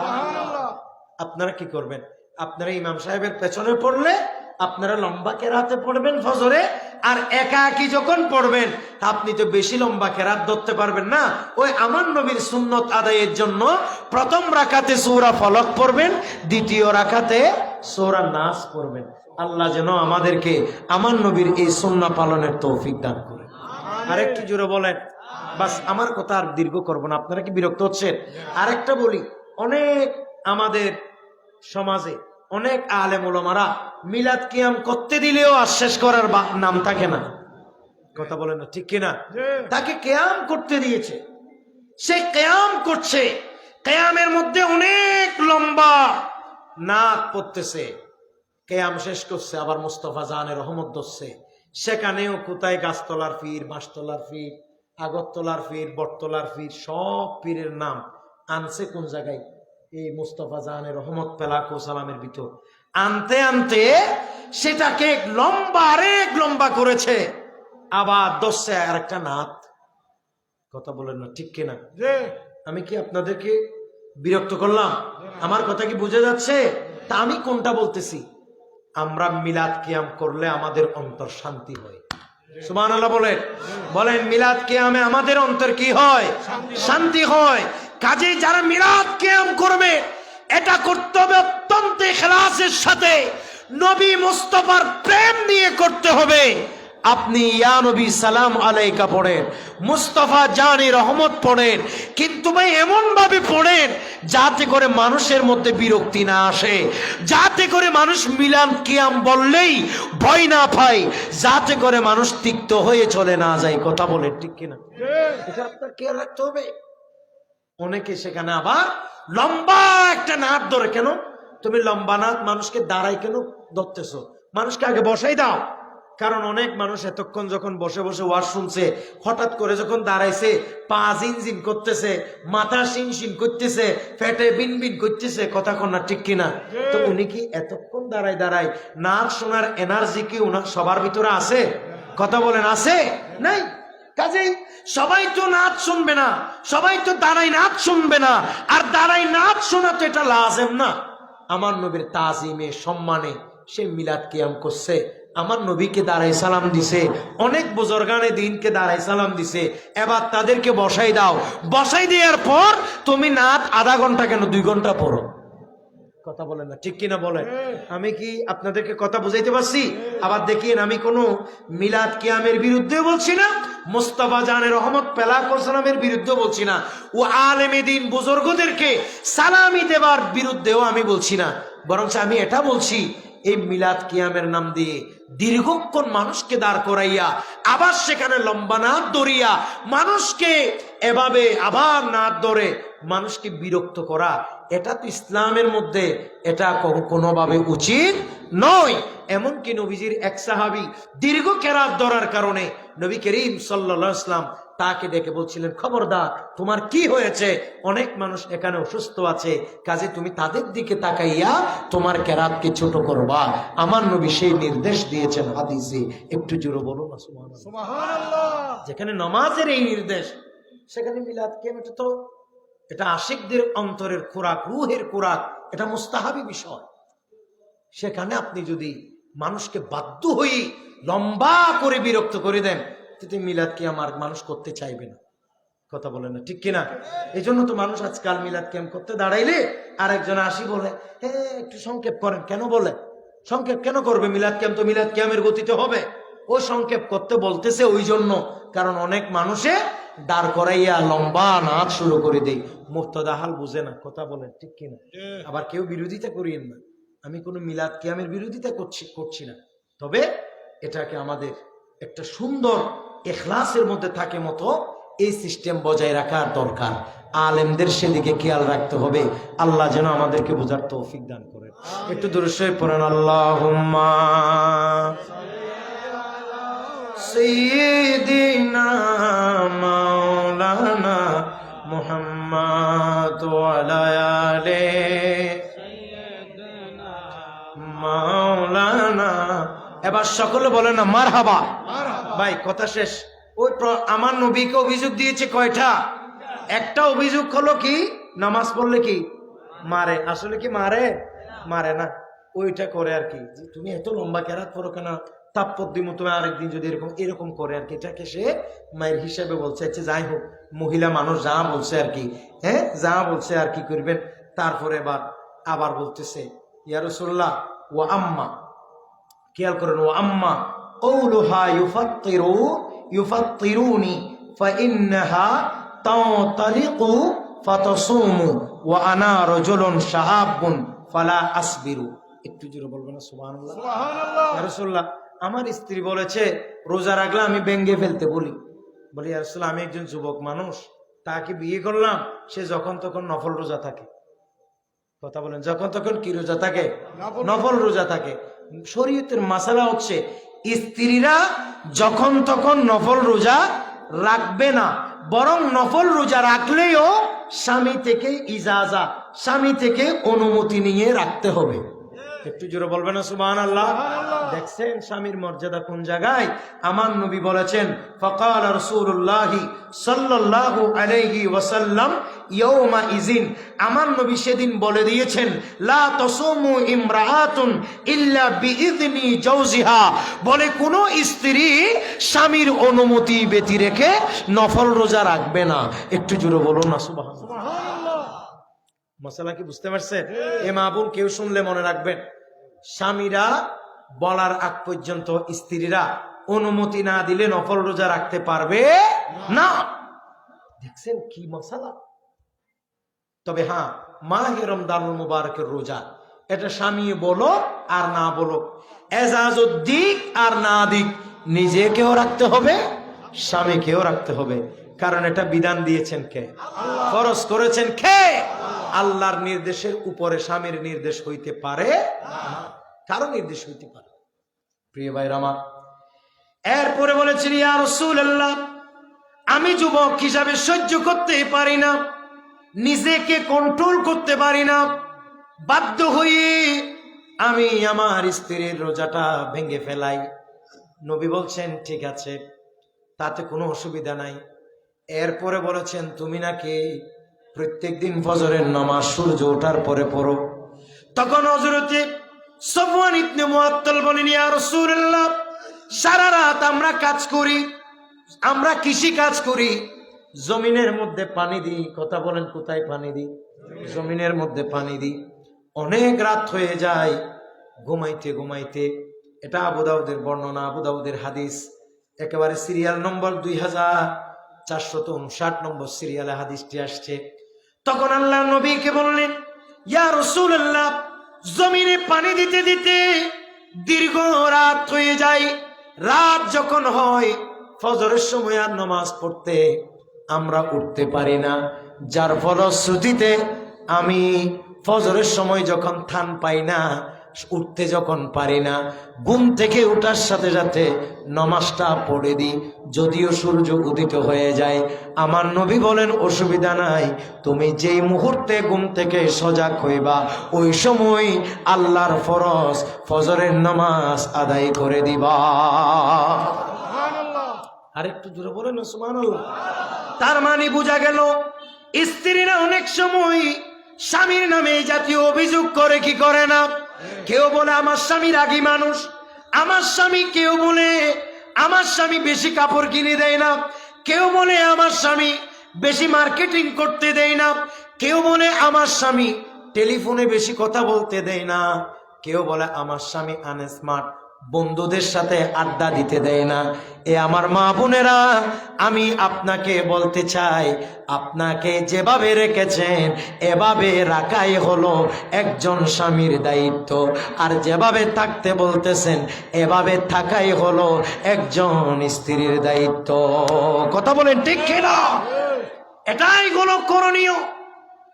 আপনারা কি করবেন? আপনারা ইমাম সাহেবের পেছনে পড়লে আপনারা লম্বা কেরাতে পড়বেন ফজরে, আর একাকী যখন পড়বেন আপনি তো বেশি লম্বা কেরাত ধরতে পারবেন না। ওই আমার নবীর সুন্নত আদায়ের জন্য প্রথম রাকাতে সূরা ফলক পড়বেন, দ্বিতীয় রাকাতে সূরা নাস পড়বেন। আল্লাহ যেন আমাদেরকে আমার নবীর এই সুন্নাহ পালনের তৌফিক দান করে। আরেকটু জোরে বলেন। বাস, আমার কথা আর দীর্ঘ করব না, আপনারা কি বিরক্ত হচ্ছেন? আরেকটা বলি, অনেক আমাদের সমাজে অনেক আলেম ওলামারা মিলাদ কিয়াম করতে দিলেও আর শেষ করার নাম থাকে না। কথা বলেন না, ঠিক কিনা? তাকে কিয়াম করতে দিয়েছে, সে কিয়াম করছে, কিয়ামের মধ্যে অনেক লম্বা নাক পড়তেছে, কিয়াম শেষ করছে, আবার মুস্তাফা জানের রহমত ধরছে। সেখানেও কোথায় গাছতলার পীর, বাঁশতলার পীর, আগরতলার পীর, বটতলার পীর, সব পীরের নাম আনছে কোন জায়গায়? এই মুস্তাফা জানের রহমত পেলাকো সালামের ভিতর আনতে আনতে সেটাকে লম্বা, আরেক লম্বা করেছে। আবার দশে আর একটা নাত। কথা বলেন না, ঠিক কিনা? আমি কি আপনাদেরকে বিরক্ত করলাম? আমার কথা কি বুঝে যাচ্ছে? তা আমি কোনটা বলতেছি? আমরা মিলাদ কিয়াম করলে আমাদের অন্তর শান্তি হয়। সুবহানাল্লাহ বলেন। বলেন মিলাদ কিয়ামে আমাদের অন্তর কি হয়? শান্তি হয়। কাজেই যারা মিলাদ কিয়াম করবে, এটা করতে হবে অত্যন্ত ইখলাসের সাথে, নবী মুস্তাফার প্রেম নিয়ে করতে হবে। আপনি ইয়া নবী সালাম আলাইকা পড়েন, মুস্তাফা জানি রহমত পড়েন, কিন্তু ভাই এমন ভাবে পড়েন যাতে করে মানুষের মধ্যে বিরক্তি না আসে, যাতে করে মানুষ মিলাদ কিয়াম বললেই ভয় না পায়, যাতে করে মানুষ তিক্ত হয়ে চলে না যায়। কথা বলেন, ঠিক কিনা? এটা আপনার খেয়াল রাখতে হবে। অনেকে সেখানে আবার লম্বা একটা নাত ধরে। কেন তুমি লম্বা নাত মানুষকে দাঁড়াই কেন ধরতেছো? মানুষকে আগে বসাই দাও। কারণ অনেক মানুষ এতক্ষণ যখন বসে বসে ওয়াজ শুনছে, হঠাৎ করে যখন দাঁড়াইছে, পা জিনজিন করতেছে, মাথা শিনশিন করতেছে, পেটে বিনবিন করতেছে। কথা কন না, ঠিক কিনা? তো উনি কি এতক্ষণ দাঁড়ায় দাঁড়ায় নাচ শোনার এনার্জি কি উনার সবার ভিতরে আছে? কথা বলেন, আছে? নাই। কাজেই সবাই তো নাচ শুনবে না, সবাই তো দাঁড়াই নাচ শুনবে না। আর দাঁড়াই নাচ শোনা তো এটা লাজেম না। আমার নবীর তাজিমে সম্মানে সে মিলাদ কিয়াম করছে, আমার নবীকে দাঁড়াই সালাম দিছে, অনেক বুজুর্গানে দিনকে দাঁড়াই সালাম দিছে। এবার তাদেরকে বসাই দাও। বসাই দেওয়ার পর তুমি নাচ আধা ঘন্টা কেন 2 ঘন্টা পড়ো। কথা বলেন না, ঠিক কিনা বলেন? আমি কি আপনাদেরকে কথা বুঝাইতে পারছি? আবার দেখিন, আমি কোনো মিলাদ কিয়ামের বিরুদ্ধে বলছি না, মুস্তাফা জানের রহমত পেলাকো সালামের বিরুদ্ধে বলছি না, ও আলেমে দিন বুজুর্গদেরকে সালামি দেবার বিরুদ্ধেও আমি বলছি না। বরং আমি এটা বলছি, এই মিলাদ কিয়ামের নাম দিয়ে দীর্ঘক্ষণ মানুষকে দাঁড় করাইয়া আবার সেখানে লম্বা নাত ধরিয়া মানুষকে এভাবে আবার নাত ধরে মানুষকে বিরক্ত করা, এটা তো ইসলামের মধ্যে এটা কোনোভাবে উচিত নয়। এমনকি নবীজির এক সাহাবী দীর্ঘ কেরাত ধরার কারণে নবী করিম সাল্লাল্লাহু আলাইহি ওয়াসাল্লাম তাকে ডেকে বলছিলেন, খবরদার, তোমার কি হয়েছে? অনেক মানুষ এখানে অসুস্থ আছে, কাজে তুমি তাদের দিকে তাকাইয়া তোমার কেরাতকে ছোট করবা। আমার নবী সেই নির্দেশ দিয়েছেন হাদিসে। একটু জোরে বলুন না সুবহানাল্লাহ। যেখানে নামাজের এই নির্দেশ, সেখানে মিলাদ কিয়াম এটা আশিকদের অন্তরের খোরাক, রুহের খোরাক, এটা মুস্তাহাবি বিষয়। সেখানে আপনি যদি মানুষকে বাধ্য হয়ে লম্বা করে বিরক্ত করে দেন, তাতে মিলাদ কিয়াম আর মানুষ করতে চাইবে না। কথা বলেন না, ঠিক কিনা? এই জন্য তো মানুষ আজকাল মিলাদ কিয়াম করতে দাঁড়াইলে আরেকজন আসি বলে, হ্যাঁ একটু সংক্ষেপ করেন। কেন বলে সংক্ষেপ কেন করবে? মিলাদ কিয়াম তো মিলাদ কিয়ামের গতিতে হবে। ও সংক্ষেপ করতে বলতেছে ওই জন্য, কারণ অনেক মানুষে দাঁড় করাইয়া লম্বা নাচ শুরু করে দেয়, মুক্তদা হাল বুঝে না। কথা বলেন, ঠিক কিনা? আবার কেউ বিরোধিতা করিয়েন না, আমি কোনো মিলাদ কিয়ামের বিরোধিতা করছি না। তবে এটাকে আমাদের একটা সুন্দর ইখলাসের মধ্যে থাকে মতো এই সিস্টেম বজায় রাখার দরকার। আলেমদের সেদিকে খেয়াল রাখতে হবে। আল্লাহ যেন আমাদেরকে বোঝার তৌফিক দান করেন। একটু দরুদ শরীফ পড়েন। আল্লাহুম্মা সাইয়্যিদিনা মাওলানা মুহাম্মদ ওয়া আলা আলিহি মাওলানা। এবার সকলে বলেন না মারহাবা। ভাই কথা শেষ। ওই আমার নবীকে অভিযোগ দিয়েছে কয়টা? একটা অভিযোগ হলো কি, নামাজ পড়লে কি মারে। আসলে কি মারে? মারে না, ওইটা করে আর কি, তুমি এত লম্বা কেরাত পড়ো কেন, তাৎপর্য তুমি আরেকদিন যদি এরকম করে আর কি, এটাকে সে মায়ের হিসাবে বলছে। আচ্ছা যাই হোক, মহিলা মানুষ যা বলছে আর কি, হ্যাঁ যা বলছে আর কি করবেন। তারপরে আবার বলতেছে, ইয়া রাসূলুল্লাহ ওয়া আম্মা, খেয়াল করেন, ও আম্মা কওলুহা ইউফাত্তিরুনি ফাইন্নাহা তাতালিকু ফাতাসুমু ওয়া আনা রাজুলুন শাহাবুন ফালা আসবিরু। একটু জোরে বলবেন না সুবহানাল্লাহ। সুবহানাল্লাহ। ইয়া রাসূলুল্লাহ, আমার স্ত্রী বলেছে রোজা রাখলে আমি ভেঙে ফেলতে বলি। ইয়া রাসূলুল্লাহ, আমি একজন যুবক মানুষ, তাকে বিয়ে করলাম, সে যখন তখন নফল রোজা থাকে। কথা বলেন, যখন তখন কি রোজা থাকে? নফল রোজা থাকে। শরীয়তের মাসালা হচ্ছে স্ত্রীরা যখন তখন নফল রোজা রাখবে না, বরং নফল রোজা রাখলেও স্বামী থেকে ইজাজা, স্বামী থেকে অনুমতি নিয়ে রাখতে হবে। একটু জোরে বলবেন না সুবহানাল্লাহ। দেখছেন স্বামীর মর্যাদা কোন জায়গায়? আমার নবী বলেছেন, ফাকাল রাসূলুল্লাহি সাল্লাল্লাহু আলাইহি ওয়াসাল্লাম ইয়াউমা ইজিন, আমার নবী সেদিন বলে দিয়েছেন, লা তাসুমু ইমরাআতুন ইল্লা বিইذনি জাওজিহা, বলে কোন স্ত্রী স্বামীর অনুমতি ব্যতি রেখে নফল রোজা রাখবে না। একটু জোরে বলুন না সুবহানাল্লাহ। মশলা কি বুঝতে পারছেন? এ মা বোন কেউ শুনলে মনে রাখবেন, স্বামীরা বলার আগ পর্যন্ত স্ত্রীরা অনুমতি না দিলে নফল রোজা রাখতে পারবে না। দেখছেন কি মশলা? তবে হ্যাঁ, মাহে রমজানুল মুবারকের রোজা, এটা স্বামী বলো আর না বলো, এজাজত দিক আর না দিক, নিজেকেও রাখতে হবে, স্বামীকেও রাখতে হবে। কারণ এটা বিধান দিয়েছেন কে? ফরজ করেছেন কে? আল্লাহর নির্দেশের উপরে স্বামীর নির্দেশ হইতে পারে না, কারো নির্দেশ হইতে পারে। প্রিয় ভাইরা আমার, এরপরে বলেছেন, ইয়া রাসূলুল্লাহ, আমি যুবক হিসাবে সহ্য করতে পারি না, নিজেকে কন্ট্রোল করতে পারি না, বাধ্য হয়ে আমি আমার স্ত্রীর রোজাটা ভেঙে ফেলাই। নবী বলছেন, ঠিক আছে, তাতে কোনো অসুবিধা নাই। এরপরে বলেছেন, তুমি নাকি প্রত্যেকদিন ফজরের নামাজ সূর্য ওঠার পরে পড়ো। তখন হযরতে সফওয়ান ইবনে মুআত্তাল বলেন, ইয়া রাসূলুল্লাহ, সারা রাত আমরা কাজ করি, আমরা কৃষি কাজ করি, জমিনের মধ্যে পানি দিই। কথা বলেন, কোথায় পানি দিই? জমিনের মধ্যে পানি দিই। অনেক রাত হয়ে যায়, ঘুমাইতে ঘুমাইতে, এটা আবু দাউদের বর্ণনা, আবু দাউদের হাদিস, একেবারে সিরিয়াল নম্বর 2459 নম্বর সিরিয়ালে হাদিসটি আসছে। তখন আল্লাহ নবীকে বললেন, ইয়া রাসূলুল্লাহ, জমিনে পানি দিতে দিতে দীর্ঘ রাত হয়ে যায়। রাত যখন হয়, ফজরের সময় আর নামাজ পড়তে আমরা উঠতে পারি না, যার ফলশ্রুতিতে আমি ফজরের সময় যখন থান পাই না, উঠতে যখন পারি না, ঘুম থেকে উঠার সাথে সাথে নামাজটা পড়ে দিই, যদিও সূর্য উদিত হয়ে যায়। আমার নবী বলেন, অসুবিধা নাই, তুমি যেই মুহূর্তে ঘুম থেকে সজাগ হইবা, ওই সময় আল্লাহর ফরজ ফজরের নামাজ আদায় করে দিবা। আরেকটু জোরে বলেন না সুবহানাল্লাহ। তার মানে বোঝা গেল, স্ত্রীরা অনেক সময় স্বামীর নামে এই জাতীয় অভিযোগ করে কি করে না? কেউ বলে আমার স্বামী রাগী মানুষ, আমার স্বামী, কেউ বলে আমার স্বামী বেশি কাপড় কিনে দেয় না, কেউ বলে আমার স্বামী বেশি মার্কেটিং করতে দেয় না, কেউ বলে আমার স্বামী টেলিফোনে বেশি কথা বলতে দেয় না, কেউ বলে আমার স্বামী আনস্মার্ট, বন্ধুদের সাথে আড্ডা দিতে দেয় না। এ আমার মা বোনেরা, আমি আপনাকে বলতে চাই, আপনাকে যেভাবে রেখেছেন এভাবে রাখাই হলো একজন স্বামীর দায়িত্ব, আর যেভাবে থাকতে বলতেছেন এভাবে থাকাই হলো একজন স্ত্রীর দায়িত্ব। কথা বলেন ঠিক কিনা? এটাই হলো করণীয়,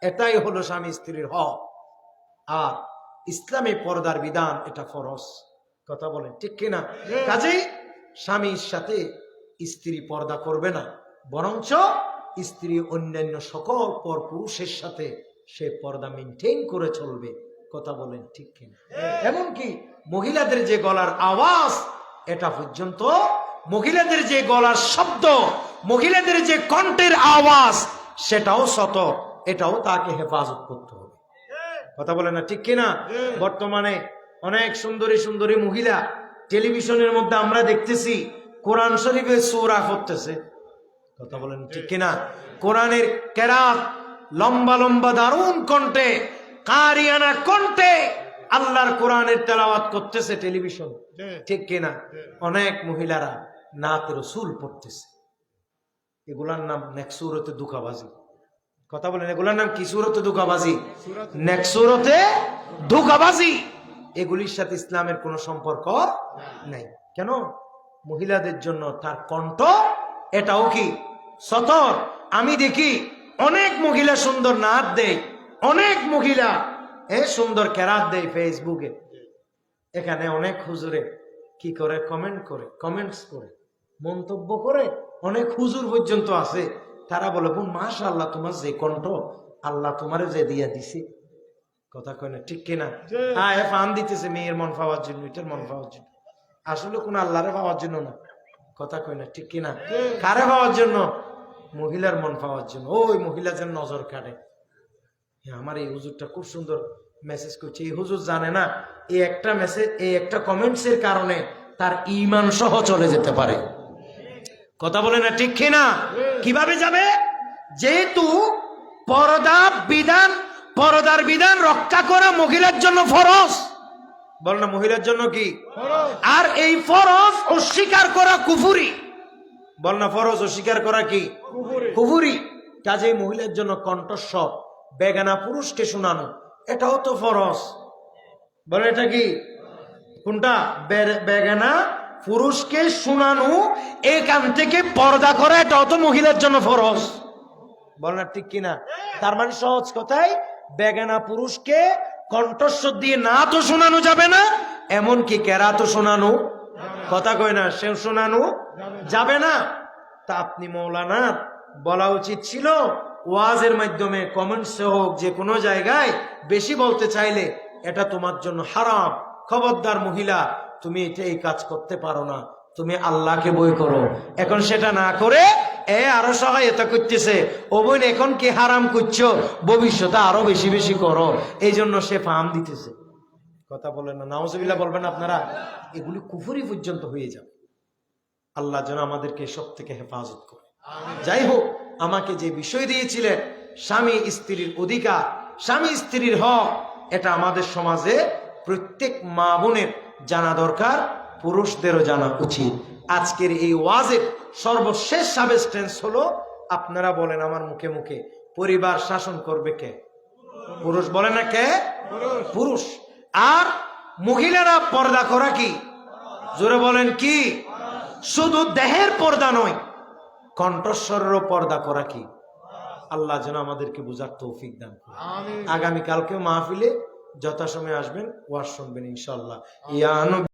এটাই হলো স্বামী স্ত্রীর হক। আর ইসলামে পর্দার বিধান, এটা ফরজ। কথা বলেন ঠিক কিনা? কাজেই স্বামীর সাথে স্ত্রী পর্দা করবে না, বরঞ্চ স্ত্রী অন্যান্য সকল পর পুরুষের সাথে সে পর্দা মেনটেন করে চলবে। কথা বলেন ঠিক কিনা? এমনকি মহিলাদের যে গলার আওয়াজ, এটা পর্যন্ত, মহিলাদের যে গলার শব্দ, মহিলাদের যে কণ্ঠের আওয়াজ, সেটাও সতর্ক, এটাও তাকে হেফাজত করতে হবে। কথা বলেন না ঠিক কিনা? বর্তমানে অনেক সুন্দরী সুন্দরী মহিলা টেলিভিশনের মধ্যে আমরা দেখতেছি কোরআন শরীফের সূরা পড়তেছে। কথা বলেন ঠিক কিনা? কোরআনের কেরাত লম্বা লম্বা দারুণ কণ্ঠে, কারিয়ানা কণ্ঠে আল্লাহর কোরআনের তেলাওয়াত করতেছে টেলিভিশন, ঠিক কিনা? অনেক মহিলারা নাত রসুল পড়তেছে। এগুলার নাম নেক্সুরতে ধোঁকাবাজি। কথা বলেন, এগুলার নাম কি? সুরতে ধোঁকাবাজি, নেক্সুরতে ধোঁকাবাজি। এগুলির সাথে ইসলামের কোনো সম্পর্ক নাই। কেন? মহিলাদের জন্য তার কণ্ঠ এটাও কি সতর, আমি দেখি অনেক মহিলা সুন্দর নাচ দেয়, অনেক মহিলা সুন্দর কেরাত দেয় ফেসবুকে। এখানে অনেক হুজুরে কি করে কমেন্ট করে, কমেন্টস করে, মন্তব্য করে। অনেক হুজুর পর্যন্ত আছে, তারা বলে বোন মাশাআল্লাহ তোমার যে কণ্ঠ, আল্লাহ তোমারে যে দিয়া দিছে। কথা কয় না, ঠিক কিনা? হ্যাঁ, ফান দিতেছে মেয়ের মন পাওয়ার জন্য, এটার মন পাওয়ার জন্য। আসলে কোন আল্লাহরে পাওয়ার জন্য না। কথা কয় না, ঠিক কিনা? কারে পাওয়ার জন্য? মহিলার মন পাওয়ার জন্য। ওই মহিলা যেন নজর কাটে। আমার এই হুজুরটা খুব সুন্দর মেসেজ করছে। এই হুজুর জানে না এই একটা মেসেজ, এই একটা কমেন্টস এর কারণে তার ঈমান সহ চলে যেতে পারে। কথা বলে না, ঠিক কিনা? কিভাবে যাবে? যেহেতু পর্দার বিধান রক্ষা করা মহিলার জন্য ফরজ। বল না, মহিলার জন্য কি ফরজ? আর এই ফরজ অস্বীকার করা কুফরি। বল না, ফরজ অস্বীকার করা কি কুফরি। কাজেই মহিলার জন্য কণ্ঠস্বর বেগানা পুরুষকে শোনানো, এটাও তো ফরজ। বলে এটা কি? কোনটা? বেগানা পুরুষকে শোনানো, এই কান থেকে পর্দা করা, এটাও তো মহিলার জন্য ফরজ। বল না, ঠিক কিনা? তার মানে সহজ কথায় বেগানা পুরুষকে কণ্ঠস্বর দিয়ে না তো শোনানো যাবে না, এমনকি কেরাত শোনানো, কথা কয় না, সে শোনানো যাবে না। তা আপনি মৌলানা বলা উচিত ছিল ওয়াজের মাধ্যমে, কমেন্টসে হোক, যে কোনো জায়গায় বেশি বলতে চাইলে এটা তোমার জন্য হারাম। খবরদার মহিলা, তুমি এটা এই কাজ করতে পারো না, তুমি আল্লাহকে ভয় করো। এখন সেটা না করে আরো সহায়তা করতেছে, ও বোন এখন কি হারাম করছো, ভবিষ্যতে আরো বেশি বেশি করো, এই জন্য সে ফাম দিতেছে। কথা বলেন না, নাউজুবিল্লাহ বলবেন আপনারা। এগুলি কুফরি পর্যন্ত হয়ে যাবে। আল্লাহ যেন আমাদেরকে সব থেকে হেফাজত করে। যাই হোক, আমাকে যে বিষয় দিয়েছিলেন স্বামী স্ত্রীর অধিকার, স্বামী স্ত্রীর হক, এটা আমাদের সমাজে প্রত্যেক মা বোনের জানা দরকার, পুরুষদেরও জানা উচিত। আজকের এই ওয়াজের সর্বশেষ সাবস্টেন্স হলো, আপনারা বলেন আমার মুখে মুখে, পরিবার শাসন করবে কে? পুরুষ। বলে না কে? পুরুষ। আর মহিলারা পর্দা করা কি? জোরে বলেন কি? শুধু দেহের পর্দা নয়, কণ্ঠস্বরেরও পর্দা করা কি? আল্লাহ যেন আমাদেরকে বুঝার তৌফিক দান করে। আগামীকালকেও মাহফিলে যথাসময়ে আসবেন, ওয়াজ শুনবেন ইনশাআল্লাহ।